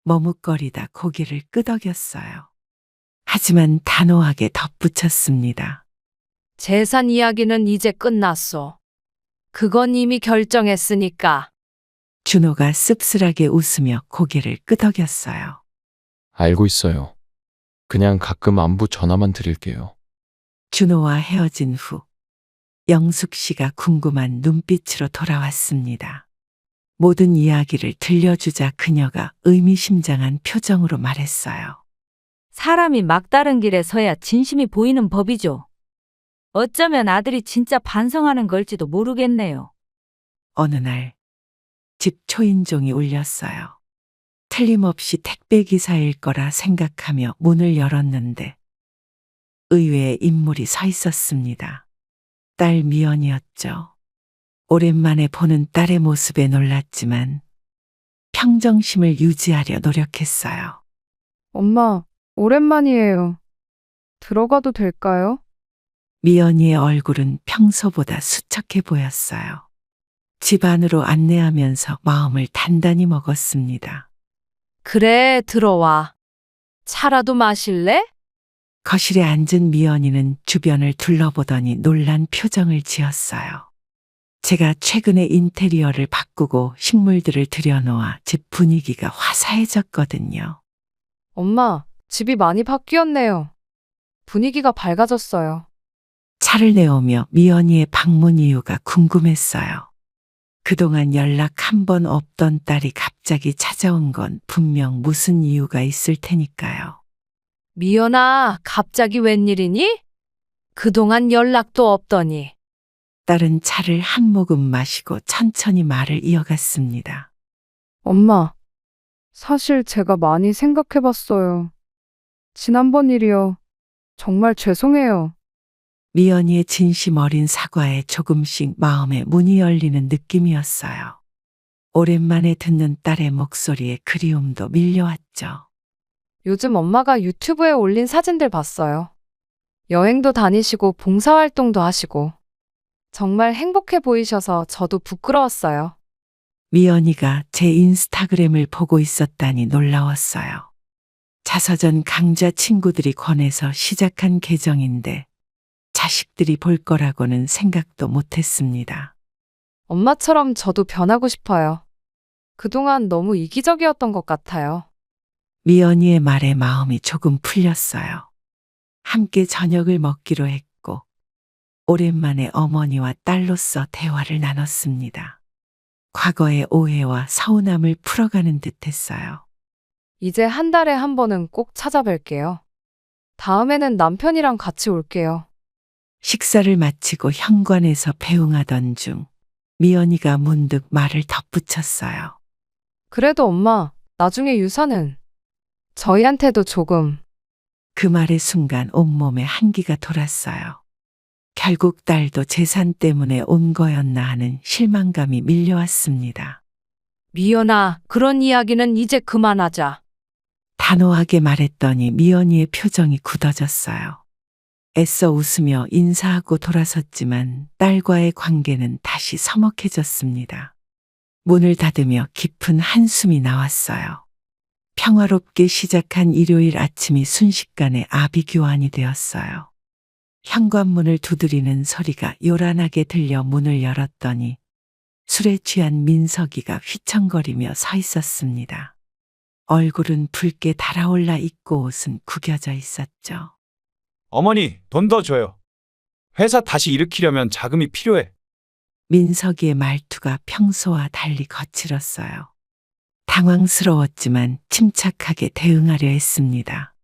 머뭇거리다 고개를 끄덕였어요. 하지만 단호하게 덧붙였습니다. 재산 이야기는 이제 끝났어. 그건 이미 결정했으니까. 준호가 씁쓸하게 웃으며 고개를 끄덕였어요. 알고 있어요. 그냥 가끔 안부 전화만 드릴게요. 준호와 헤어진 후 영숙 씨가 궁금한 눈빛으로 돌아왔습니다. 모든 이야기를 들려주자 그녀가 의미심장한 표정으로 말했어요. 사람이 막다른 길에 서야 진심이 보이는 법이죠. 어쩌면 아들이 진짜 반성하는 걸지도 모르겠네요. 어느 날 집 초인종이 울렸어요. 틀림없이 택배기사일 거라 생각하며 문을 열었는데 의외의 인물이 서 있었습니다. 딸 미연이었죠. 오랜만에 보는 딸의 모습에 놀랐지만 평정심을 유지하려 노력했어요. 엄마, 오랜만이에요. 들어가도 될까요? 미연이의 얼굴은 평소보다 수척해 보였어요. 집 안으로 안내하면서 마음을 단단히 먹었습니다. 그래, 들어와. 차라도 마실래? 거실에 앉은 미연이는 주변을 둘러보더니 놀란 표정을 지었어요. 제가 최근에 인테리어를 바꾸고 식물들을 들여놓아 집 분위기가 화사해졌거든요. 엄마, 집이 많이 바뀌었네요. 분위기가 밝아졌어요. 차를 내오며 미연이의 방문 이유가 궁금했어요. 그동안 연락 한 번 없던 딸이 갑자기 찾아온 건 분명 무슨 이유가 있을 테니까요. 미연아, 갑자기 웬일이니? 그동안 연락도 없더니. 딸은 차를 한 모금 마시고 천천히 말을 이어갔습니다. 엄마, 사실 제가 많이 생각해봤어요. 지난번 일이요. 정말 죄송해요. 미연이의 진심 어린 사과에 조금씩 마음에 문이 열리는 느낌이었어요. 오랜만에 듣는 딸의 목소리에 그리움도 밀려왔죠. 요즘 엄마가 유튜브에 올린 사진들 봤어요. 여행도 다니시고 봉사활동도 하시고. 정말 행복해 보이셔서 저도 부끄러웠어요. 미연이가 제 인스타그램을 보고 있었다니 놀라웠어요. 자서전 강좌 친구들이 권해서 시작한 계정인데 자식들이 볼 거라고는 생각도 못했습니다. 엄마처럼 저도 변하고 싶어요. 그동안 너무 이기적이었던 것 같아요. 미연이의 말에 마음이 조금 풀렸어요. 함께 저녁을 먹기로 했고 오랜만에 어머니와 딸로서 대화를 나눴습니다. 과거의 오해와 서운함을 풀어가는 듯했어요. 이제 한 달에 한 번은 꼭 찾아뵐게요. 다음에는 남편이랑 같이 올게요. 식사를 마치고 현관에서 배웅하던 중 미연이가 문득 말을 덧붙였어요. 그래도 엄마, 나중에 유산은 저희한테도 조금. 그 말의 순간 온몸에 한기가 돌았어요. 결국 딸도 재산 때문에 온 거였나 하는 실망감이 밀려왔습니다. 미연아, 그런 이야기는 이제 그만하자. 단호하게 말했더니 미연이의 표정이 굳어졌어요. 애써 웃으며 인사하고 돌아섰지만 딸과의 관계는 다시 서먹해졌습니다. 문을 닫으며 깊은 한숨이 나왔어요. 평화롭게 시작한 일요일 아침이 순식간에 아비규환이 되었어요. 현관문을 두드리는 소리가 요란하게 들려 문을 열었더니 술에 취한 민석이가 휘청거리며 서 있었습니다. 얼굴은 붉게 달아올라 있고 옷은 구겨져 있었죠. 어머니, 돈 더 줘요. 회사 다시 일으키려면 자금이 필요해. 민석이의 말투가 평소와 달리 거칠었어요. 당황스러웠지만 침착하게 대응하려 했습니다.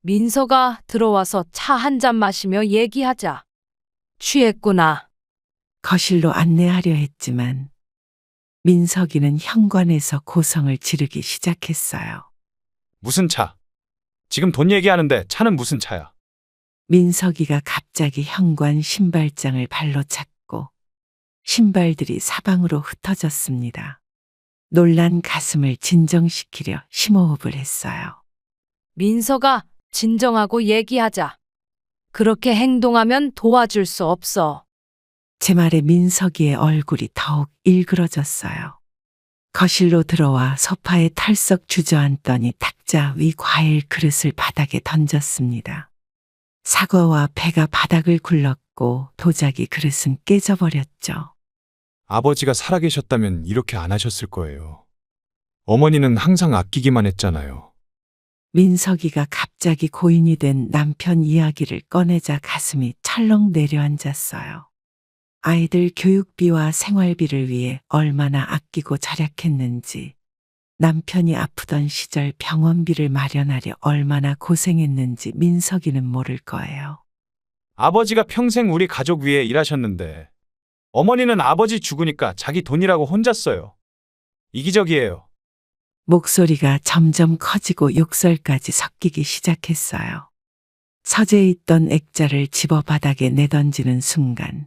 민서가 들어와서 차 한 잔 마시며 얘기하자. 취했구나. 거실로 안내하려 했지만 민석이는 현관에서 고성을 지르기 시작했어요. 무슨 차? 지금 돈 얘기하는데 차는 무슨 차야? 민석이가 갑자기 현관 신발장을 발로 찼고 신발들이 사방으로 흩어졌습니다. 놀란 가슴을 진정시키려 심호흡을 했어요. 민서가 진정하고 얘기하자. 그렇게 행동하면 도와줄 수 없어. 제 말에 민석이의 얼굴이 더욱 일그러졌어요. 거실로 들어와 소파에 털썩 주저앉더니 탁자 위 과일 그릇을 바닥에 던졌습니다. 사과와 배가 바닥을 굴렀고 도자기 그릇은 깨져버렸죠. 아버지가 살아계셨다면 이렇게 안 하셨을 거예요. 어머니는 항상 아끼기만 했잖아요. 민석이가 갑자기 고인이 된 남편 이야기를 꺼내자 가슴이 철렁 내려앉았어요. 아이들 교육비와 생활비를 위해 얼마나 아끼고 절약했는지, 남편이 아프던 시절 병원비를 마련하려 얼마나 고생했는지 민석이는 모를 거예요. 아버지가 평생 우리 가족 위해 일하셨는데 어머니는 아버지 죽으니까 자기 돈이라고 혼자 써요. 이기적이에요. 목소리가 점점 커지고 욕설까지 섞이기 시작했어요. 서재에 있던 액자를 집어 바닥에 내던지는 순간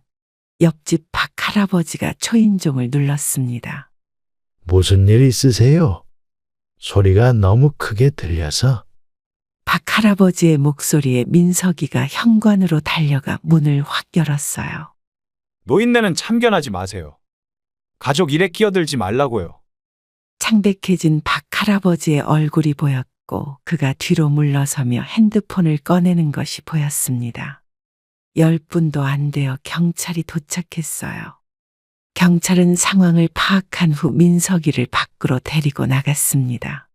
옆집 박 할아버지가 초인종을 눌렀습니다. 무슨 일 있으세요? 소리가 너무 크게 들려서. 박 할아버지의 목소리에 민석이가 현관으로 달려가 문을 확 열었어요. 노인네는 참견하지 마세요. 가족 일에 끼어들지 말라고요. 창백해진 박 할아버지의 얼굴이 보였고 그가 뒤로 물러서며 핸드폰을 꺼내는 것이 보였습니다. 10분도 안 되어 경찰이 도착했어요. 경찰은 상황을 파악한 후 민석이를 밖으로 데리고 나갔습니다.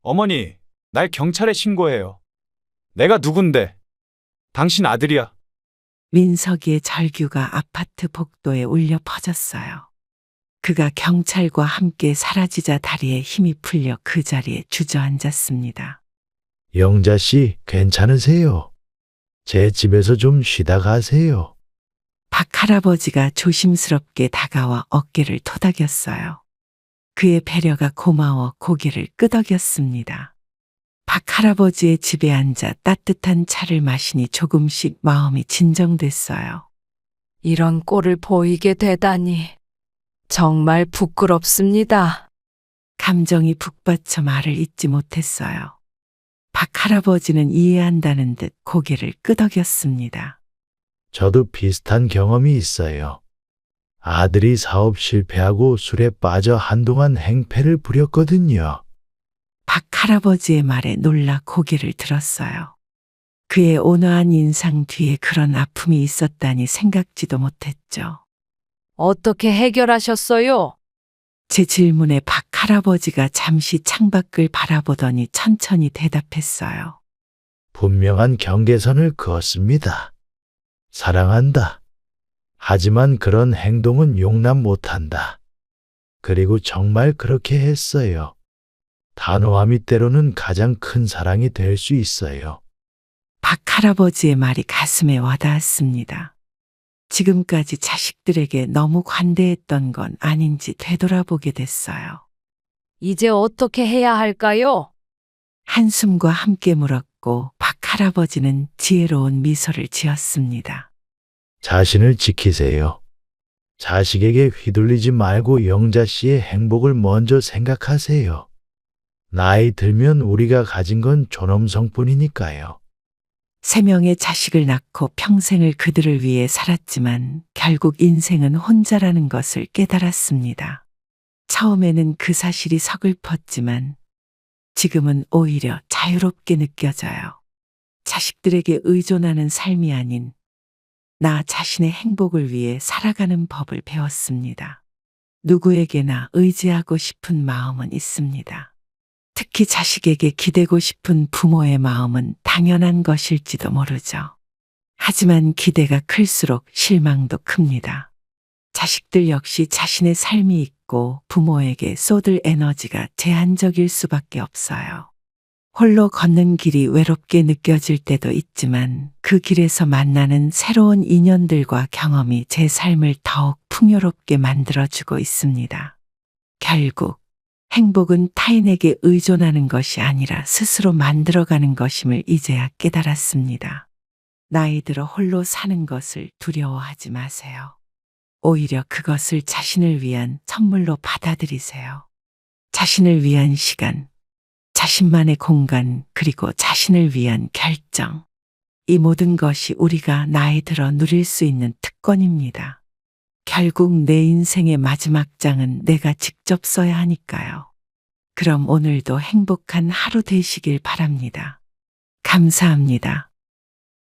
어머니, 날 경찰에 신고해요. 내가 누군데? 당신 아들이야. 민석이의 절규가 아파트 복도에 울려 퍼졌어요. 그가 경찰과 함께 사라지자 다리에 힘이 풀려 그 자리에 주저앉았습니다. 영자 씨, 괜찮으세요? 제 집에서 좀 쉬다 가세요. 박 할아버지가 조심스럽게 다가와 어깨를 토닥였어요. 그의 배려가 고마워 고개를 끄덕였습니다. 박 할아버지의 집에 앉아 따뜻한 차를 마시니 조금씩 마음이 진정됐어요. 이런 꼴을 보이게 되다니. 정말 부끄럽습니다. 감정이 북받쳐 말을 잇지 못했어요. 박 할아버지는 이해한다는 듯 고개를 끄덕였습니다. 저도 비슷한 경험이 있어요. 아들이 사업 실패하고 술에 빠져 한동안 행패를 부렸거든요. 박 할아버지의 말에 놀라 고개를 들었어요. 그의 온화한 인상 뒤에 그런 아픔이 있었다니 생각지도 못했죠. 어떻게 해결하셨어요? 제 질문에 박 할아버지가 잠시 창밖을 바라보더니 천천히 대답했어요. 분명한 경계선을 그었습니다. 사랑한다. 하지만 그런 행동은 용납 못한다. 그리고 정말 그렇게 했어요. 단호함이 때로는 가장 큰 사랑이 될 수 있어요. 박 할아버지의 말이 가슴에 와닿았습니다. 지금까지 자식들에게 너무 관대했던 건 아닌지 되돌아보게 됐어요. 이제 어떻게 해야 할까요? 한숨과 함께 물었고 박 할아버지는 지혜로운 미소를 지었습니다. 자신을 지키세요. 자식에게 휘둘리지 말고 영자 씨의 행복을 먼저 생각하세요. 나이 들면 우리가 가진 건 존엄성뿐이니까요. 3명의 자식을 낳고 평생을 그들을 위해 살았지만 결국 인생은 혼자라는 것을 깨달았습니다. 처음에는 그 사실이 서글펐지만 지금은 오히려 자유롭게 느껴져요. 자식들에게 의존하는 삶이 아닌 나 자신의 행복을 위해 살아가는 법을 배웠습니다. 누구에게나 의지하고 싶은 마음은 있습니다. 특히 자식에게 기대고 싶은 부모의 마음은 당연한 것일지도 모르죠. 하지만 기대가 클수록 실망도 큽니다. 자식들 역시 자신의 삶이 있고 부모에게 쏟을 에너지가 제한적일 수밖에 없어요. 홀로 걷는 길이 외롭게 느껴질 때도 있지만 그 길에서 만나는 새로운 인연들과 경험이 제 삶을 더욱 풍요롭게 만들어주고 있습니다. 결국 행복은 타인에게 의존하는 것이 아니라 스스로 만들어가는 것임을 이제야 깨달았습니다. 나이 들어 홀로 사는 것을 두려워하지 마세요. 오히려 그것을 자신을 위한 선물로 받아들이세요. 자신을 위한 시간, 자신만의 공간, 그리고 자신을 위한 결정. 이 모든 것이 우리가 나이 들어 누릴 수 있는 특권입니다. 결국 내 인생의 마지막 장은 내가 직접 써야 하니까요. 그럼 오늘도 행복한 하루 되시길 바랍니다. 감사합니다.